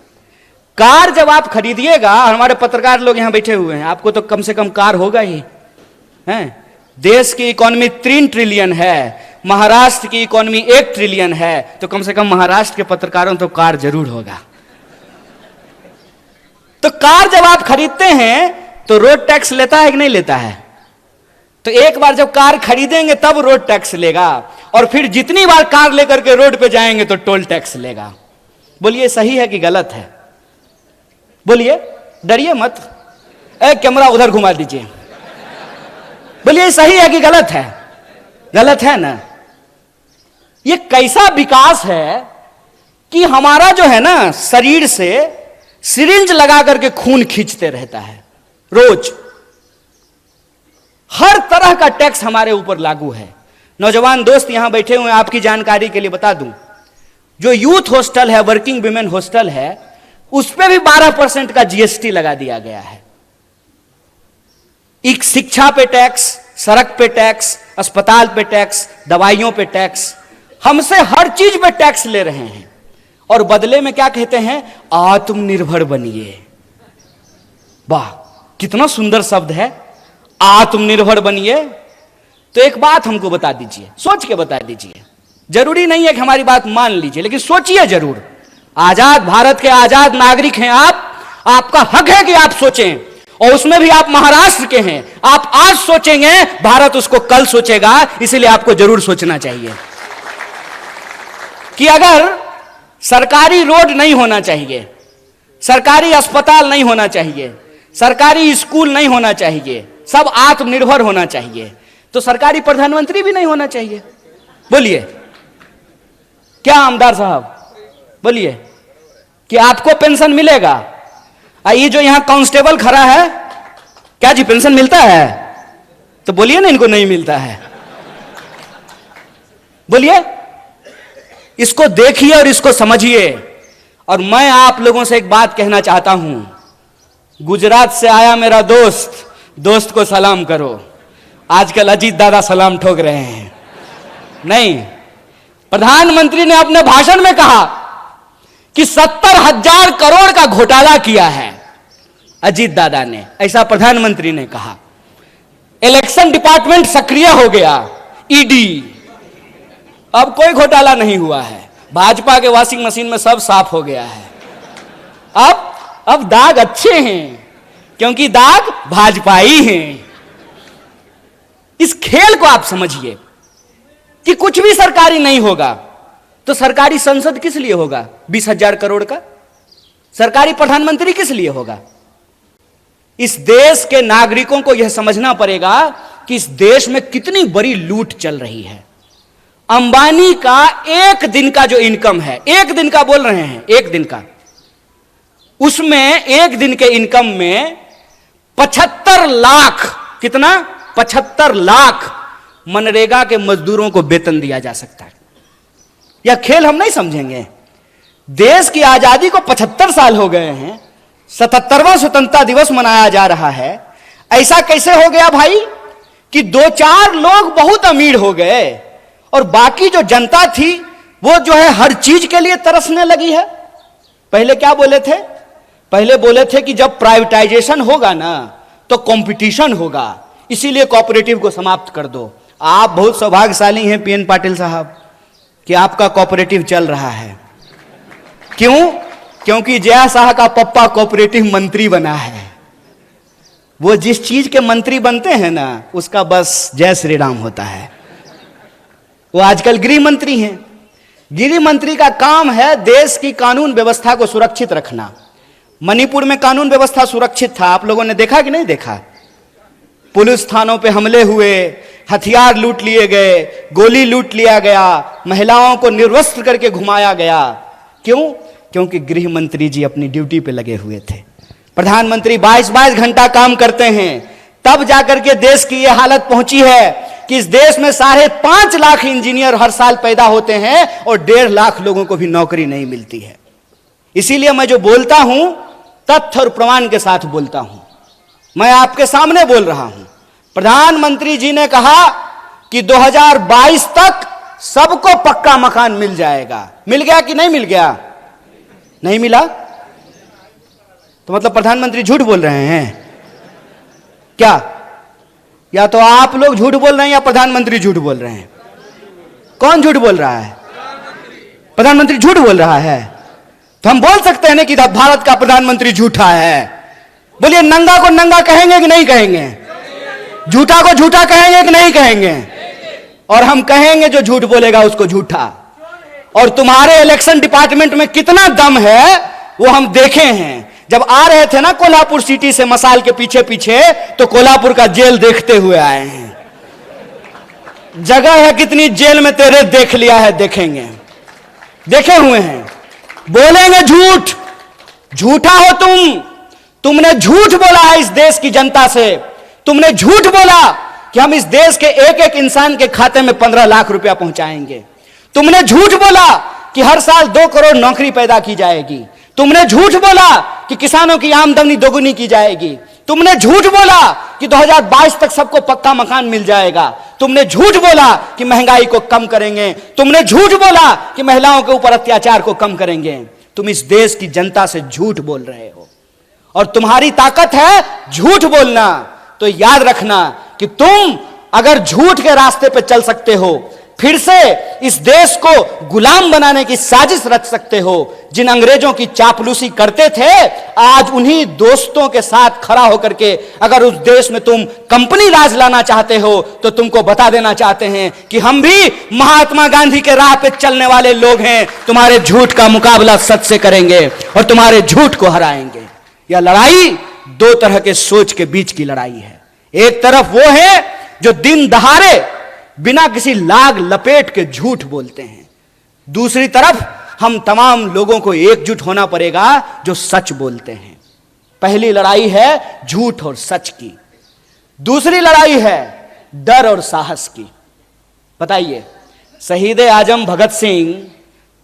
कार जब आप खरीदिएगा, हमारे पत्रकार लोग यहां बैठे हुए हैं, आपको तो कम से कम कार होगा ही है। देश की इकोनॉमी 3 ट्रिलियन है, महाराष्ट्र की इकोनॉमी 1 ट्रिलियन है, तो कम से कम महाराष्ट्र के पत्रकारों तो कार जरूर होगा। तो कार जब आप खरीदते हैं तो रोड टैक्स लेता है कि नहीं लेता है? तो एक बार जब कार खरीदेंगे तब रोड टैक्स लेगा, और फिर जितनी बार कार लेकर के रोड पे जाएंगे तो टोल टैक्स लेगा। बोलिए सही है कि गलत है? बोलिए, डरिए मत। कैमरा उधर घुमा दीजिए। बोलिए सही है कि गलत है? गलत है ना? ये कैसा विकास है कि हमारा जो है ना शरीर से सिरिंज लगा करके खून खींचते रहता है रोज। हर तरह का टैक्स हमारे ऊपर लागू है। नौजवान दोस्त यहां बैठे हुए हैं, आपकी जानकारी के लिए बता दूं, जो यूथ हॉस्टल है, वर्किंग विमेन हॉस्टल है, उस पर भी 12% का जीएसटी लगा दिया गया है। एक शिक्षा पे टैक्स, सड़क पे टैक्स, अस्पताल पे टैक्स, दवाइयों पे टैक्स, हमसे हर चीज पे टैक्स ले रहे हैं। और बदले में क्या कहते हैं? आत्मनिर्भर बनिए। वाह, कितना सुंदर शब्द है, आत्मनिर्भर बनिए। तो एक बात हमको बता दीजिए, सोच के बता दीजिए। जरूरी नहीं है कि हमारी बात मान लीजिए, लेकिन सोचिए जरूर। आजाद भारत के आजाद नागरिक हैं आप, आपका हक है कि आप सोचें, और उसमें भी आप महाराष्ट्र के हैं। आप आज सोचेंगे, भारत उसको कल सोचेगा। इसीलिए आपको जरूर सोचना चाहिए कि अगर सरकारी रोड नहीं होना चाहिए, सरकारी अस्पताल नहीं होना चाहिए, सरकारी स्कूल नहीं होना चाहिए, सब आत्मनिर्भर होना चाहिए, तो सरकारी प्रधानमंत्री भी नहीं होना चाहिए। बोलिए क्या आमदार साहब, बोलिए कि आपको पेंशन मिलेगा? ये जो यहां कांस्टेबल खड़ा है, क्या जी पेंशन मिलता है? तो बोलिए ना इनको नहीं मिलता है। बोलिए, इसको देखिए और इसको समझिए। और मैं आप लोगों से एक बात कहना चाहता हूं, गुजरात से आया मेरा दोस्त, दोस्त को सलाम करो। आजकल अजीत दादा सलाम ठोक रहे हैं। नहीं, प्रधानमंत्री ने अपने भाषण में कहा कि 70,000 करोड़ का घोटाला किया है अजीत दादा ने, ऐसा प्रधानमंत्री ने कहा। इलेक्शन डिपार्टमेंट सक्रिय हो गया, ईडी। अब कोई घोटाला नहीं हुआ है, भाजपा के वॉशिंग मशीन में सब साफ हो गया है। अब दाग अच्छे हैं, क्योंकि दाग भाजपाई हैं। इस खेल को आप समझिए कि कुछ भी सरकारी नहीं होगा तो सरकारी संसद किस लिए होगा 20,000 करोड़ का? सरकारी प्रधानमंत्री किस लिए होगा? इस देश के नागरिकों को यह समझना पड़ेगा कि इस देश में कितनी बड़ी लूट चल रही है। अंबानी का एक दिन का जो इनकम है, एक दिन का बोल रहे हैं, एक दिन का, उसमें एक दिन के इनकम में 75 लाख, कितना? 75 लाख मनरेगा के मजदूरों को वेतन दिया जा सकता है। यह खेल हम नहीं समझेंगे। देश की आजादी को 75 साल हो गए हैं, 77वां स्वतंत्रता दिवस मनाया जा रहा है। ऐसा कैसे हो गया भाई कि 2-4 लोग बहुत अमीर हो गए और बाकी जो जनता थी वो जो है हर चीज के लिए तरसने लगी है। पहले क्या बोले थे? पहले बोले थे कि जब प्राइवेटाइजेशन होगा ना तो कंपटीशन होगा, इसीलिए कोऑपरेटिव को समाप्त कर दो। आप बहुत सौभाग्यशाली हैं पीएन पाटिल साहब कि आपका कोऑपरेटिव चल रहा है। क्यों? क्योंकि जया शाह का पप्पा कोऑपरेटिव मंत्री बना है। वो जिस चीज के मंत्री बनते हैं ना उसका बस जय श्री राम होता है। वो आजकल गृह मंत्री हैं। गृह मंत्री का काम है देश की कानून व्यवस्था को सुरक्षित रखना। मणिपुर में कानून व्यवस्था सुरक्षित था, आप लोगों ने देखा कि नहीं देखा? पुलिस थानों पे हमले हुए, हथियार लूट लिए गए, गोली लूट लिया गया, महिलाओं को निर्वस्त्र करके घुमाया गया। क्यों? क्योंकि गृह मंत्री जी अपनी ड्यूटी पे लगे हुए थे। प्रधानमंत्री 22-22 घंटा काम करते हैं, तब जाकर के देश की यह हालत पहुंची है कि इस देश में 5.5 लाख इंजीनियर हर साल पैदा होते हैं और 1.5 लाख लोगों को भी नौकरी नहीं मिलती है। इसीलिए मैं जो बोलता हूं तथ्य और प्रमाण के साथ बोलता हूं। मैं आपके सामने बोल रहा हूं। प्रधानमंत्री जी ने कहा कि 2022 तक सबको पक्का मकान मिल जाएगा। मिल गया कि नहीं मिल गया? नहीं मिला तो मतलब प्रधानमंत्री झूठ बोल रहे हैं क्या? या तो आप लोग झूठ बोल रहे हैं या प्रधानमंत्री झूठ बोल रहे हैं? कौन झूठ बोल रहा है? प्रधानमंत्री झूठ बोल रहा है। तो हम बोल सकते हैं ना कि भारत का प्रधानमंत्री झूठा है। बोलिए, नंगा को नंगा कहेंगे कि नहीं कहेंगे? झूठा को झूठा कहेंगे कि नहीं कहेंगे? और हम कहेंगे जो झूठ बोलेगा उसको झूठा। और तुम्हारे इलेक्शन डिपार्टमेंट में कितना दम है वो हम देखे हैं। जब आ रहे थे ना कोल्हापुर सिटी से मसाल के पीछे पीछे, तो कोल्हापुर का जेल देखते हुए आए हैं। जगह है कितनी जेल में तेरे, देख लिया है, देखेंगे, देखे हुए हैं। बोलेंगे झूठ, झूठा हो तुमने झूठ बोला है इस देश की जनता से। तुमने झूठ बोला कि हम इस देश के एक एक इंसान के खाते में 15 लाख रुपया पहुंचाएंगे। तुमने झूठ बोला कि हर साल 2 करोड़ नौकरी पैदा की जाएगी। तुमने झूठ बोला कि किसानों की आमदनी दोगुनी की जाएगी। तुमने झूठ बोला कि 2022 तक सबको पक्का मकान मिल जाएगा। तुमने झूठ बोला कि महंगाई को कम करेंगे। तुमने झूठ बोला कि महिलाओं के ऊपर अत्याचार को कम करेंगे। तुम इस देश की जनता से झूठ बोल रहे हो और तुम्हारी ताकत है झूठ बोलना। तो याद रखना कि तुम अगर झूठ के रास्ते पर चल सकते हो, फिर से इस देश को गुलाम बनाने की साजिश रच सकते हो। जिन अंग्रेजों की चापलूसी करते थे, आज उन्हीं दोस्तों के साथ खड़ा होकर के अगर उस देश में तुम कंपनी राज लाना चाहते हो तो तुमको बता देना चाहते हैं कि हम भी महात्मा गांधी के राह पे चलने वाले लोग हैं। तुम्हारे झूठ का मुकाबला सच से करेंगे और तुम्हारे झूठ को हराएंगे। यह लड़ाई 2 तरह के सोच के बीच की लड़ाई है। एक तरफ वो है जो दिन दहाड़े बिना किसी लाग लपेट के झूठ बोलते हैं। दूसरी तरफ हम तमाम लोगों को एकजुट होना पड़ेगा जो सच बोलते हैं। पहली लड़ाई है झूठ और सच की, दूसरी लड़ाई है डर और साहस की। बताइए, शहीद आजम भगत सिंह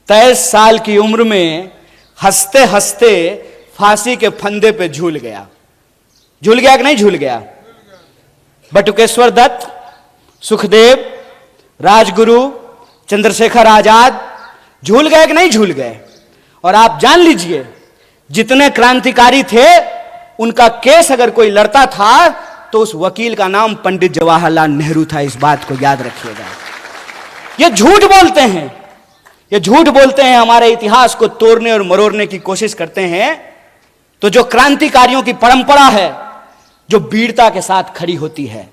23 साल की उम्र में हंसते हंसते फांसी के फंदे पे झूल गया। झूल गया कि नहीं झूल गया? बटुकेश्वर दत्त, सुखदेव, राजगुरु, चंद्रशेखर आजाद झूल गए कि नहीं झूल गए? और आप जान लीजिए, जितने क्रांतिकारी थे उनका केस अगर कोई लड़ता था तो उस वकील का नाम पंडित जवाहरलाल नेहरू था। इस बात को याद रखिएगा। ये झूठ बोलते हैं, ये झूठ बोलते हैं, हमारे इतिहास को तोड़ने और मरोड़ने की कोशिश करते हैं। तो जो क्रांतिकारियों की परंपरा है जो वीरता के साथ खड़ी होती है,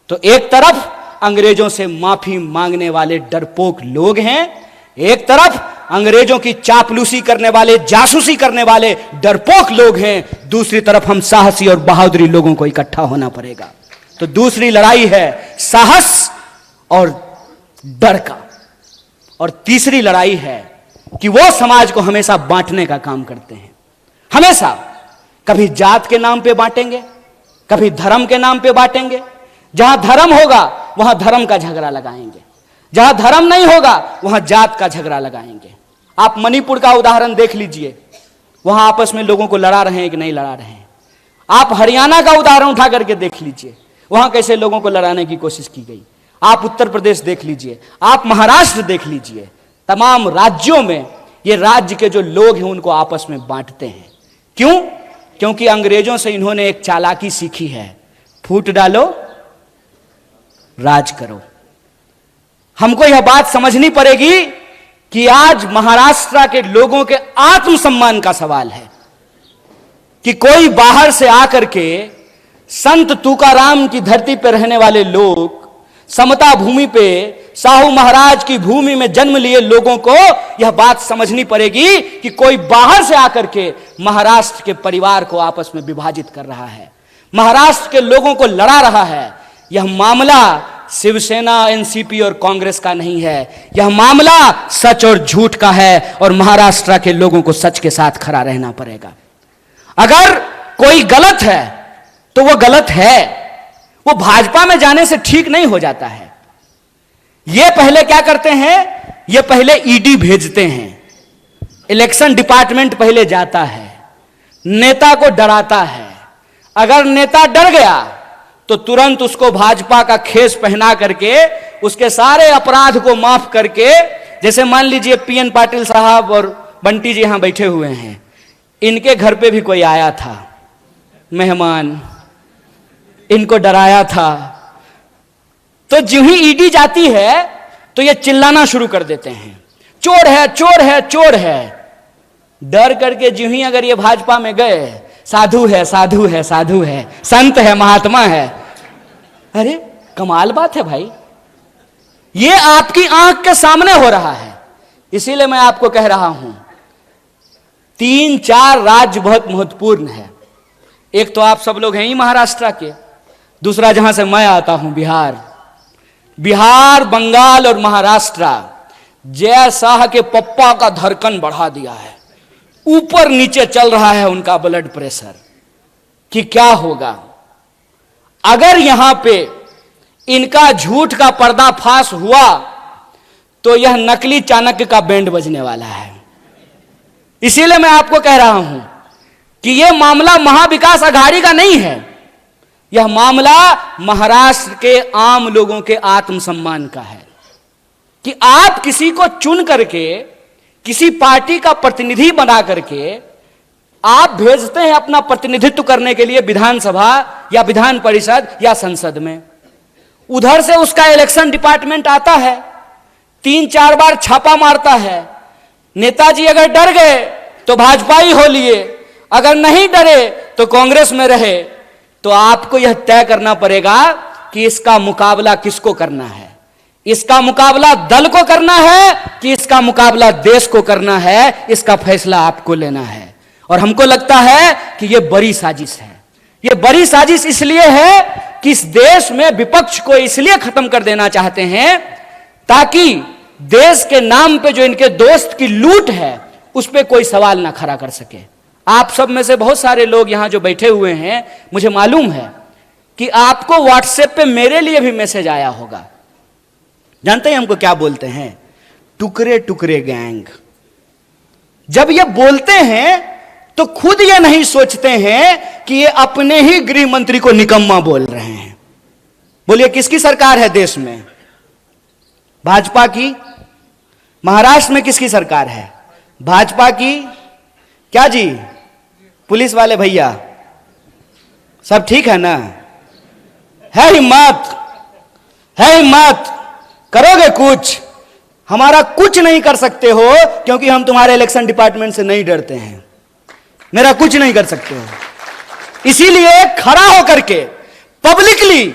तो एक तरफ अंग्रेजों से माफी मांगने वाले डरपोक लोग हैं, एक तरफ अंग्रेजों की चापलूसी करने वाले, जासूसी करने वाले डरपोक लोग हैं, दूसरी तरफ हम साहसी और बहादुरी लोगों को इकट्ठा होना पड़ेगा। तो दूसरी लड़ाई है साहस और डर का, और तीसरी लड़ाई है कि वो समाज को हमेशा बांटने का काम करते हैं। हमेशा कभी जात के नाम पे बांटेंगे, कभी धर्म के नाम पे बांटेंगे। जहां धर्म होगा वहां धर्म का झगड़ा लगाएंगे, जहां धर्म नहीं होगा वहां जात का झगड़ा लगाएंगे। आप मणिपुर का उदाहरण देख लीजिए, वहां आपस में लोगों को लड़ा रहे हैं कि नहीं लड़ा रहे हैं। आप हरियाणा का उदाहरण उठा करके देख लीजिए, वहां कैसे लोगों को लड़ाने की कोशिश की गई। आप उत्तर प्रदेश देख लीजिए, आप महाराष्ट्र देख लीजिए। तमाम राज्यों में ये राज्य के जो लोग हैं उनको आपस में बांटते हैं। क्यों? क्योंकि अंग्रेजों से इन्होंने एक चालाकी सीखी है, फूट डालो राज करो। हमको यह बात समझनी पड़ेगी कि आज महाराष्ट्र के लोगों के आत्मसम्मान का सवाल है कि कोई बाहर से आकर के संत तुकाराम की धरती पर रहने वाले लोग, समता भूमि पे साहू महाराज की भूमि में जन्म लिए लोगों को यह बात समझनी पड़ेगी कि कोई बाहर से आकर के महाराष्ट्र के परिवार को आपस में विभाजित कर रहा है, महाराष्ट्र के लोगों को लड़ा रहा है। यह मामला शिवसेना, एनसीपी और कांग्रेस का नहीं है, यह मामला सच और झूठ का है, और महाराष्ट्र के लोगों को सच के साथ खड़ा रहना पड़ेगा। अगर कोई गलत है तो वो गलत है, वो भाजपा में जाने से ठीक नहीं हो जाता है। ये पहले क्या करते हैं, ये पहले ईडी भेजते हैं, इलेक्शन डिपार्टमेंट पहले जाता है, नेता को डराता है। अगर नेता डर गया तो तुरंत उसको भाजपा का खेस पहना करके उसके सारे अपराध को माफ करके, जैसे मान लीजिए पीएन पाटिल साहब और बंटी जी यहां बैठे हुए हैं, इनके घर पे भी कोई आया था मेहमान, इनको डराया था, तो जो ही ईडी जाती है तो ये चिल्लाना शुरू कर देते हैं, चोर है चोर है चोर है। डर करके जो ही अगर ये भाजपा में गए, साधु है साधु है साधु है, संत है महात्मा है। अरे कमाल बात है भाई, ये आपकी आंख के सामने हो रहा है। इसीलिए मैं आपको कह रहा हूं 3-4 राज्य बहुत महत्वपूर्ण है। एक तो आप सब लोग हैं ही महाराष्ट्र के, दूसरा जहां से मैं आता हूं बिहार, बंगाल और महाराष्ट्र जय शाह के पप्पा का धड़कन बढ़ा दिया है, ऊपर नीचे चल रहा है उनका ब्लड प्रेशर कि क्या होगा अगर यहां पे इनका झूठ का पर्दाफाश हुआ तो यह नकली चाणक्य का बैंड बजने वाला है। इसीलिए मैं आपको कह रहा हूं कि यह मामला महाविकास अघाड़ी का नहीं है, यह मामला महाराष्ट्र के आम लोगों के आत्मसम्मान का है कि आप किसी को चुन करके, किसी पार्टी का प्रतिनिधि बना करके आप भेजते हैं अपना प्रतिनिधित्व करने के लिए विधानसभा या विधान परिषद या संसद में। उधर से उसका इलेक्शन डिपार्टमेंट आता है, 3-4 बार छापा मारता है। नेताजी अगर डर गए तो भाजपा ही हो लिए, अगर नहीं डरे तो कांग्रेस में रहे। तो आपको यह तय करना पड़ेगा कि इसका मुकाबला किसको करना है, इसका मुकाबला दल को करना है कि इसका मुकाबला देश को करना है। इसका फैसला आपको लेना है। और हमको लगता है कि यह बड़ी साजिश है। यह बड़ी साजिश इसलिए है कि इस देश में विपक्ष को इसलिए खत्म कर देना चाहते हैं ताकि देश के नाम पे जो इनके दोस्त की लूट है उस पर कोई सवाल ना खड़ा कर सके। आप सब में से बहुत सारे लोग यहां जो बैठे हुए हैं, मुझे मालूम है कि आपको व्हाट्सएप पे मेरे लिए भी मैसेज आया होगा। जानते हैं हमको क्या बोलते हैं? टुकड़े टुकड़े गैंग। जब ये बोलते हैं तो खुद ये नहीं सोचते हैं कि ये अपने ही गृह मंत्री को निकम्मा बोल रहे हैं। बोलिए किसकी सरकार है देश में? भाजपा की महाराष्ट्र में किसकी सरकार है? भाजपा की। क्या जी, पुलिस वाले भैया सब ठीक है ना? है हिम्मत, है हिम्मत, करोगे कुछ? हमारा कुछ नहीं कर सकते हो, क्योंकि हम तुम्हारे इलेक्शन डिपार्टमेंट से नहीं डरते हैं। मेरा कुछ नहीं कर सकते हो। इसीलिए खड़ा होकर के पब्लिकली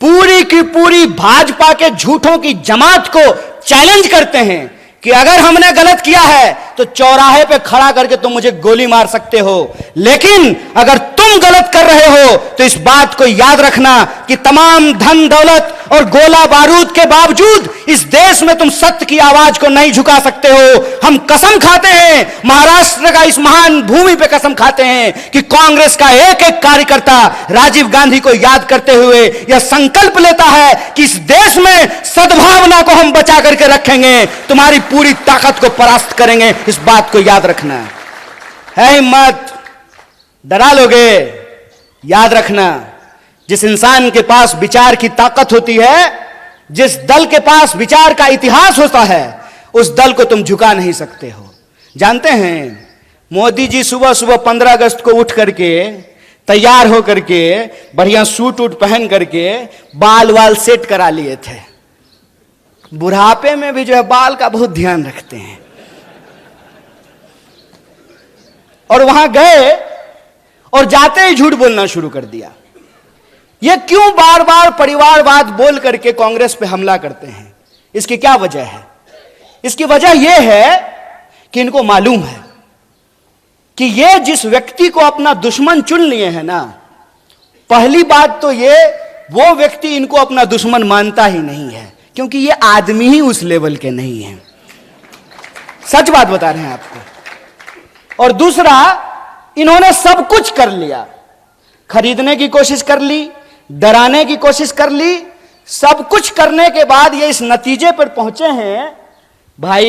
पूरी की पूरी भाजपा के झूठों की जमात को चैलेंज करते हैं कि अगर हमने गलत किया है तो चौराहे पे खड़ा करके तुम मुझे गोली मार सकते हो, लेकिन अगर तुम गलत कर रहे हो तो इस बात को याद रखना कि तमाम धन दौलत और गोला बारूद के बावजूद इस देश में तुम सत्य की आवाज को नहीं झुका सकते हो। हम कसम खाते हैं, महाराष्ट्र का इस महान भूमि पे कसम खाते हैं कि कांग्रेस का एक एक कार्यकर्ता राजीव गांधी को याद करते हुए यह संकल्प लेता है कि इस देश में सद्भावना को हम बचा करके रखेंगे, तुम्हारी पूरी ताकत को परास्त करेंगे। इस बात को याद रखना है। हिम्मत, डरा लोगे? याद रखना, जिस इंसान के पास विचार की ताकत होती है, जिस दल के पास विचार का इतिहास होता है, उस दल को तुम झुका नहीं सकते हो। जानते हैं, मोदी जी सुबह सुबह 15 अगस्त को उठ करके तैयार होकर के बढ़िया सूट वूट पहन करके बाल वाल सेट करा लिए थे। बुढ़ापे में भी जो है बाल का बहुत ध्यान रखते हैं। और वहां गए और जाते ही झूठ बोलना शुरू कर दिया। ये क्यों बार बार परिवारवाद बोल करके कांग्रेस पे हमला करते हैं? इसकी क्या वजह है? इसकी वजह यह है कि इनको मालूम है कि ये जिस व्यक्ति को अपना दुश्मन चुन लिए हैं ना, पहली बात तो ये वो व्यक्ति इनको अपना दुश्मन मानता ही नहीं है, क्योंकि ये आदमी ही उस लेवल के नहीं है। सच बात बता रहे हैं आपको। और दूसरा, इन्होंने सब कुछ कर लिया, खरीदने की कोशिश कर ली, डराने की कोशिश कर ली, सब कुछ करने के बाद ये इस नतीजे पर पहुंचे हैं, भाई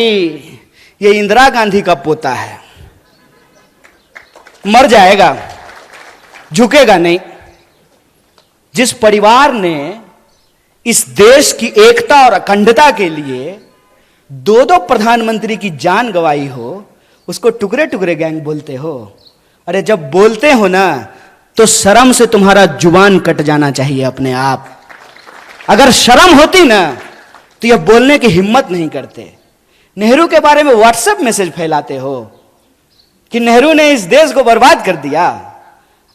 ये इंदिरा गांधी का पोता है, मर जाएगा, झुकेगा नहीं। जिस परिवार ने इस देश की एकता और अखंडता के लिए दो दो प्रधानमंत्री की जान गंवाई हो, उसको टुकड़े टुकड़े गैंग बोलते हो। अरे जब बोलते हो ना तो शर्म से तुम्हारा जुबान कट जाना चाहिए अपने आप। अगर शर्म होती ना तो यह बोलने की हिम्मत नहीं करते। नेहरू के बारे में व्हाट्सएप मैसेज फैलाते हो कि नेहरू ने इस देश को बर्बाद कर दिया।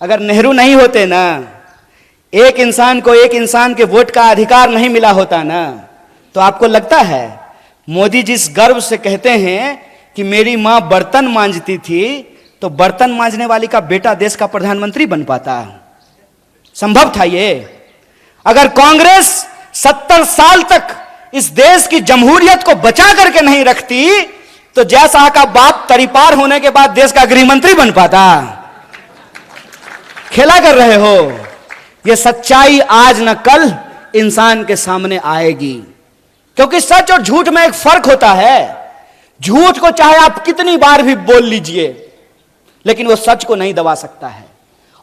अगर नेहरू नहीं होते ना, एक इंसान को एक इंसान के वोट का अधिकार नहीं मिला होता ना, तो आपको लगता है मोदी जिस गर्व से कहते हैं कि मेरी मां बर्तन मांजती थी, तो बर्तन मांजने वाली का बेटा देश का प्रधानमंत्री बन पाता? संभव था ये? अगर कांग्रेस 70 साल तक इस देश की जमहूरियत को बचा करके नहीं रखती, तो जयशाह का बाप तरीपार होने के बाद देश का गृह मंत्री बन पाता? खेला कर रहे हो। यह सच्चाई आज न कल इंसान के सामने आएगी, क्योंकि सच और झूठ में एक फर्क होता है। झूठ को चाहे आप कितनी बार भी बोल लीजिए, लेकिन वो सच को नहीं दबा सकता है।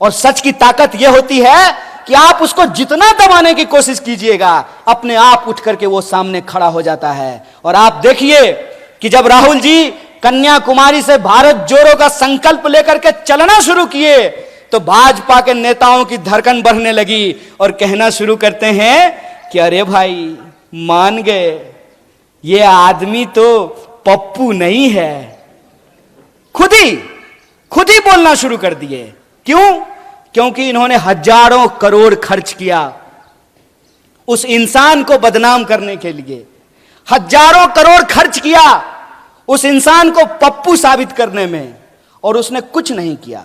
और सच की ताकत यह होती है कि आप उसको जितना दबाने की कोशिश कीजिएगा, अपने आप उठ करके वो सामने खड़ा हो जाता है। और आप देखिए कि जब राहुल जी कन्याकुमारी से भारत जोड़ो का संकल्प लेकर के चलना शुरू किए, तो भाजपा के नेताओं की धड़कन बढ़ने लगी और कहना शुरू करते हैं कि अरे भाई मान गए, ये आदमी तो पप्पू नहीं है। खुद ही बोलना शुरू कर दिए। क्यों? क्योंकि इन्होंने हजारों करोड़ खर्च किया उस इंसान को बदनाम करने के लिए। हजारों करोड़ खर्च किया उस इंसान को पप्पू साबित करने में, और उसने कुछ नहीं किया।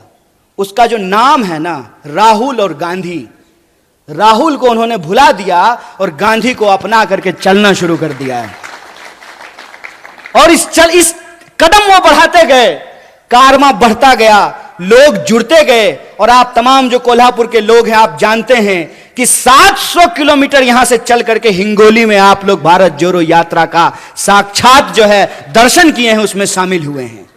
उसका जो नाम है ना, राहुल और गांधी, राहुल को उन्होंने भुला दिया और गांधी को अपना करके चलना शुरू कर दिया है। और इस कदम वो बढ़ाते गए, कारवां बढ़ता गया, लोग जुड़ते गए। और आप तमाम जो कोल्हापुर के लोग हैं, आप जानते हैं कि 700 किलोमीटर यहां से चल करके हिंगोली में आप लोग भारत जोड़ो यात्रा का साक्षात जो है दर्शन किए हैं, उसमें शामिल हुए हैं।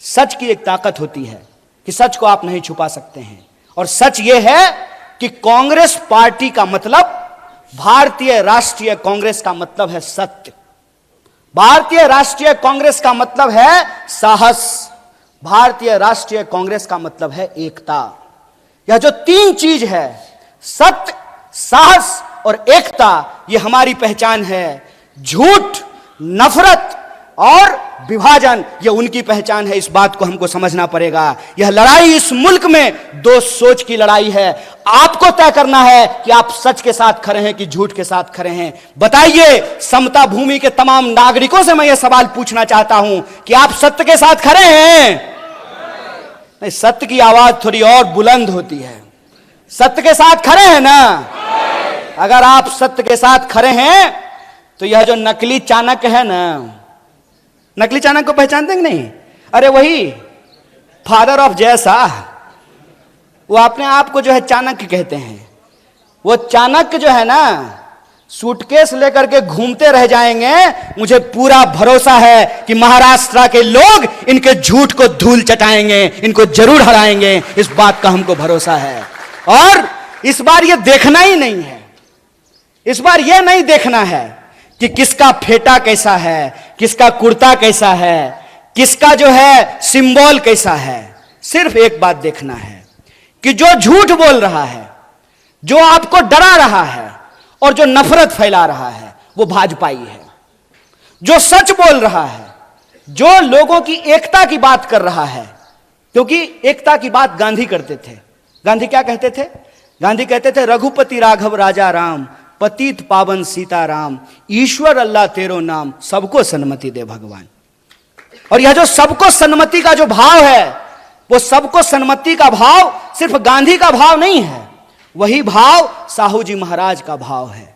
सच की एक ताकत होती है कि सच को आप नहीं छुपा सकते हैं। और सच यह है कि कांग्रेस पार्टी का मतलब, भारतीय राष्ट्रीय कांग्रेस का मतलब है सत्य। भारतीय राष्ट्रीय कांग्रेस का मतलब है साहस, भारतीय राष्ट्रीय कांग्रेस का मतलब है एकता। यह जो तीन चीज है, सत्य, साहस और एकता, यह हमारी पहचान है। झूठ, नफरत और विभाजन, यह उनकी पहचान है। इस बात को हमको समझना पड़ेगा। यह लड़ाई इस मुल्क में दो सोच की लड़ाई है। आपको तय करना है कि आप सच के साथ खड़े हैं कि झूठ के साथ खड़े हैं। बताइए, समता भूमि के तमाम नागरिकों से मैं यह सवाल पूछना चाहता हूं कि आप सत्य के साथ खड़े हैं? नहीं, सत्य की आवाज थोड़ी और बुलंद होती है। सत्य के साथ खड़े हैं ना? अगर आप सत्य के साथ खड़े हैं तो यह जो नकली चाणक्य है ना, नकली चाणक्य को पहचानते हैं कि नहीं? अरे वही फादर ऑफ जयशाह, वो अपने आप को जो है चाणक्य कहते हैं। वो चाणक्य जो है ना, सूटकेस लेकर के घूमते रह जाएंगे। मुझे पूरा भरोसा है कि महाराष्ट्र के लोग इनके झूठ को धूल चटाएंगे, इनको जरूर हराएंगे। इस बात का हमको भरोसा है। और इस बार ये देखना ही नहीं है, इस बार यह नहीं देखना है कि किसका फेटा कैसा है, किसका कुर्ता कैसा है, किसका जो है सिंबल कैसा है। सिर्फ एक बात देखना है कि जो झूठ बोल रहा है, जो आपको डरा रहा है और जो नफरत फैला रहा है, वो भाजपाई है। जो सच बोल रहा है, जो लोगों की एकता की बात कर रहा है, क्योंकि एकता की बात गांधी करते थे। गांधी क्या कहते थे? गांधी कहते थे, रघुपति राघव राजा राम, पतित पावन सीताराम, ईश्वर अल्लाह तेरो नाम, सबको सन्मति दे भगवान। और यह जो सबको सन्मति का जो भाव है, वो सबको सन्मति का भाव सिर्फ गांधी का भाव नहीं है। वही भाव साहू जी महाराज का भाव है,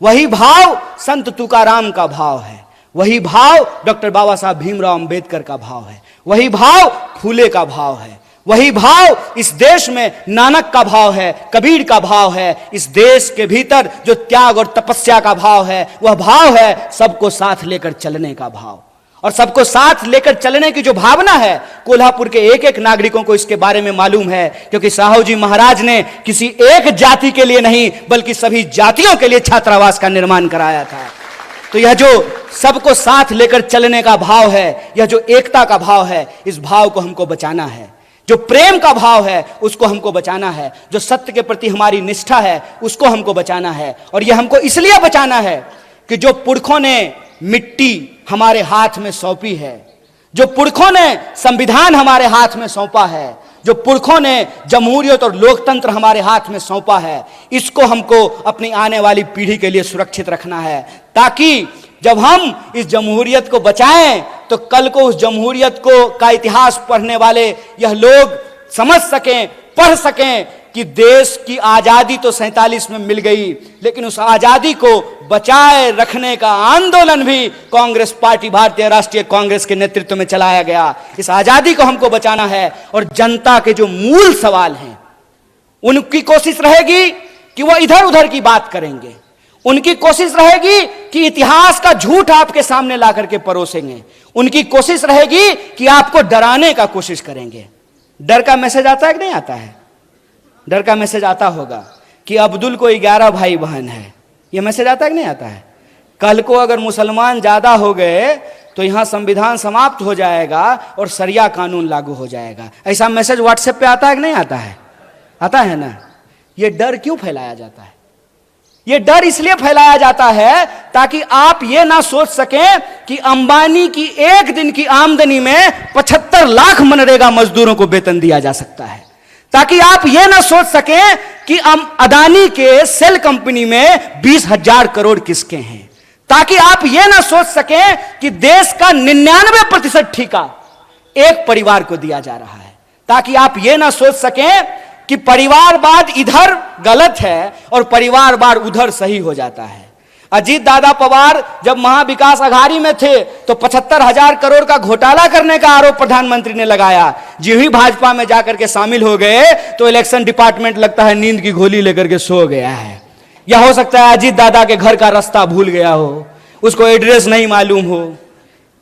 वही भाव संत तुकाराम का भाव है, वही भाव डॉक्टर बाबा साहब भीमराव अंबेडकर का भाव है, वही भाव फूले का भाव है, वही भाव इस देश में नानक का भाव है, कबीर का भाव है। इस देश के भीतर जो त्याग और तपस्या का भाव है, वह भाव है सबको साथ लेकर चलने का भाव। और सबको साथ लेकर चलने की जो भावना है, कोल्हापुर के एक एक नागरिकों को इसके बारे में मालूम है, क्योंकि साहू जी महाराज ने किसी एक जाति के लिए नहीं बल्कि सभी जातियों के लिए छात्रावास का निर्माण कराया था। तो यह जो सबको साथ लेकर चलने का भाव है, यह जो एकता का भाव है, इस भाव को हमको बचाना है। जो प्रेम का भाव है उसको हमको बचाना है। जो सत्य के प्रति हमारी निष्ठा है उसको हमको बचाना है। और यह हमको इसलिए बचाना है कि जो पुरखों ने मिट्टी हमारे हाथ में सौंपी है, जो पुरखों ने संविधान हमारे हाथ में सौंपा है, जो पुरखों ने जमहूरियत और लोकतंत्र हमारे हाथ में सौंपा है, इसको हमको अपनी आने वाली पीढ़ी के लिए सुरक्षित रखना है, ताकि जब हम इस जमहूरियत को बचाएं तो कल को उस जमहूरियत को का इतिहास पढ़ने वाले यह लोग समझ सकें, पढ़ सकें कि देश की आजादी तो 47 में मिल गई, लेकिन उस आजादी को बचाए रखने का आंदोलन भी कांग्रेस पार्टी, भारतीय राष्ट्रीय कांग्रेस के नेतृत्व में चलाया गया। इस आजादी को हमको बचाना है। और जनता के जो मूल सवाल हैं, उनकी कोशिश रहेगी कि वो इधर उधर की बात करेंगे, उनकी कोशिश रहेगी कि इतिहास का झूठ आपके सामने ला करके परोसेंगे, उनकी कोशिश रहेगी कि आपको डराने का कोशिश करेंगे। डर का मैसेज आता है कि नहीं आता है? डर का मैसेज आता होगा कि अब्दुल को 11 भाई बहन है। यह मैसेज आता है कि नहीं आता है? कल को अगर मुसलमान ज्यादा हो गए तो यहां संविधान समाप्त हो जाएगा और शरिया कानून लागू हो जाएगा। ऐसा मैसेज व्हाट्सएप पे आता है कि नहीं आता है? आता है ना? यह डर क्यों फैलाया जाता है? यह डर इसलिए फैलाया जाता है ताकि आप यह ना सोच सकें कि अंबानी की एक दिन की आमदनी में 75 लाख मनरेगा मजदूरों को वेतन दिया जा सकता है, ताकि आप यह ना सोच सकें कि अदानी के सेल कंपनी में 20,000 करोड़ किसके हैं, ताकि आप यह ना सोच सकें कि देश का 99% ठेका एक परिवार को दिया जा रहा है, ताकि आप यह ना सोच सकें कि परिवारवाद इधर गलत है और परिवारवाद उधर सही हो जाता है। अजीत दादा पवार जब महाविकास अघाड़ी में थे तो 75,000 करोड़ का घोटाला करने का आरोप प्रधानमंत्री ने लगाया। जो ही भाजपा में जाकर के शामिल हो गए तो इलेक्शन डिपार्टमेंट लगता है नींद की गोली लेकर के सो गया है, या हो सकता है अजीत दादा के घर का रास्ता भूल गया हो, उसको एड्रेस नहीं मालूम हो।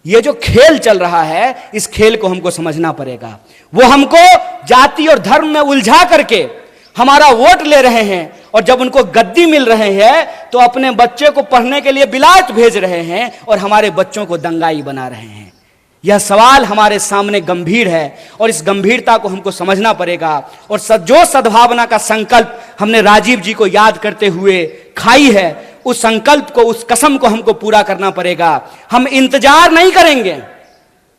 ये जो खेल चल रहा है, इस खेल को हमको समझना पड़ेगा। वो हमको जाति और धर्म में उलझा करके हमारा वोट ले रहे हैं और जब उनको गद्दी मिल रहे हैं तो अपने बच्चे को पढ़ने के लिए बिलात भेज रहे हैं और हमारे बच्चों को दंगाई बना रहे हैं। यह सवाल हमारे सामने गंभीर है और इस गंभीरता को हमको समझना पड़ेगा। और जो सद्भावना का संकल्प हमने राजीव जी को याद करते हुए खाई है, उस संकल्प को, उस कसम को हमको पूरा करना पड़ेगा। हम इंतजार नहीं करेंगे।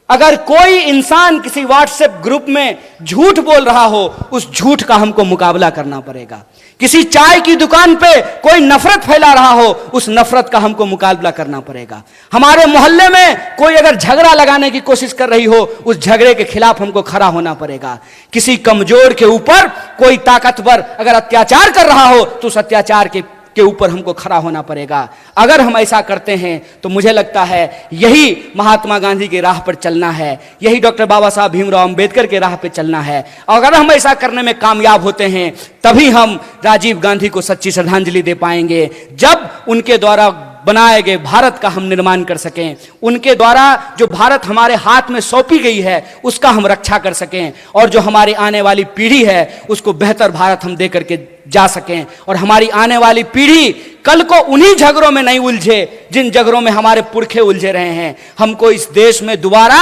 अगर कोई इंसान किसी व्हाट्सएप ग्रुप में झूठ बोल रहा हो, उस झूठ का हमको मुकाबला करना पड़ेगा। किसी चाय की दुकान पे कोई नफरत फैला रहा हो, उस नफरत का हमको मुकाबला करना पड़ेगा। हमारे मोहल्ले में कोई अगर झगड़ा लगाने की कोशिश कर रही हो, उस झगड़े के खिलाफ हमको खड़ा होना पड़ेगा। किसी कमजोर के ऊपर कोई ताकतवर अगर अत्याचार कर रहा हो, तो उस अत्याचार के ऊपर हमको खड़ा होना पड़ेगा। अगर हम ऐसा करते हैं तो मुझे लगता है यही महात्मा गांधी की राह पर चलना है, यही डॉक्टर बाबा साहब भीमराव अंबेडकर के राह पर चलना है। अगर हम ऐसा करने में कामयाब होते हैं तभी हम राजीव गांधी को सच्ची श्रद्धांजलि दे पाएंगे। जब उनके द्वारा बनाए गए भारत का हम निर्माण कर सकें, उनके द्वारा जो भारत हमारे हाथ में सौंपी गई है उसका हम रक्षा कर सकें, और जो हमारी आने वाली पीढ़ी है उसको बेहतर भारत हम दे करके जा सकें, और हमारी आने वाली पीढ़ी कल को उन्हीं झगड़ों में नहीं उलझे जिन झगड़ों में हमारे पुरखे उलझे रहे हैं। हमको इस देश में दोबारा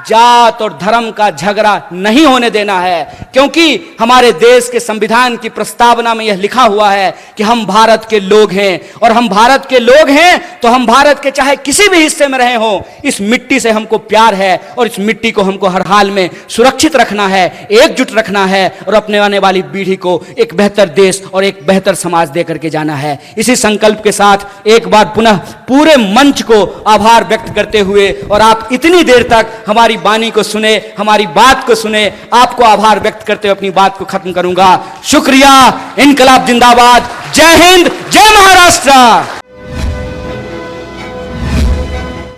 जात और धर्म का झगड़ा नहीं होने देना है, क्योंकि हमारे देश के संविधान की प्रस्तावना में यह लिखा हुआ है कि हम भारत के लोग हैं, और हम भारत के लोग हैं तो हम भारत के चाहे किसी भी हिस्से में रहे हो, इस मिट्टी से हमको प्यार है और इस मिट्टी को हमको हर हाल में सुरक्षित रखना है, एकजुट रखना है, और अपने आने वाली पीढ़ी को एक बेहतर देश और एक बेहतर समाज दे करके जाना है। इसी संकल्प के साथ एक बार पुनः पूरे मंच को आभार व्यक्त करते हुए, और आप इतनी देर तक हमारी वाणी को सुने, हमारी बात को सुने, आपको आभार व्यक्त करते हुए अपनी बात को खत्म करूंगा। शुक्रिया। इनकलाब जिंदाबाद। जय हिंद, जय महाराष्ट्र।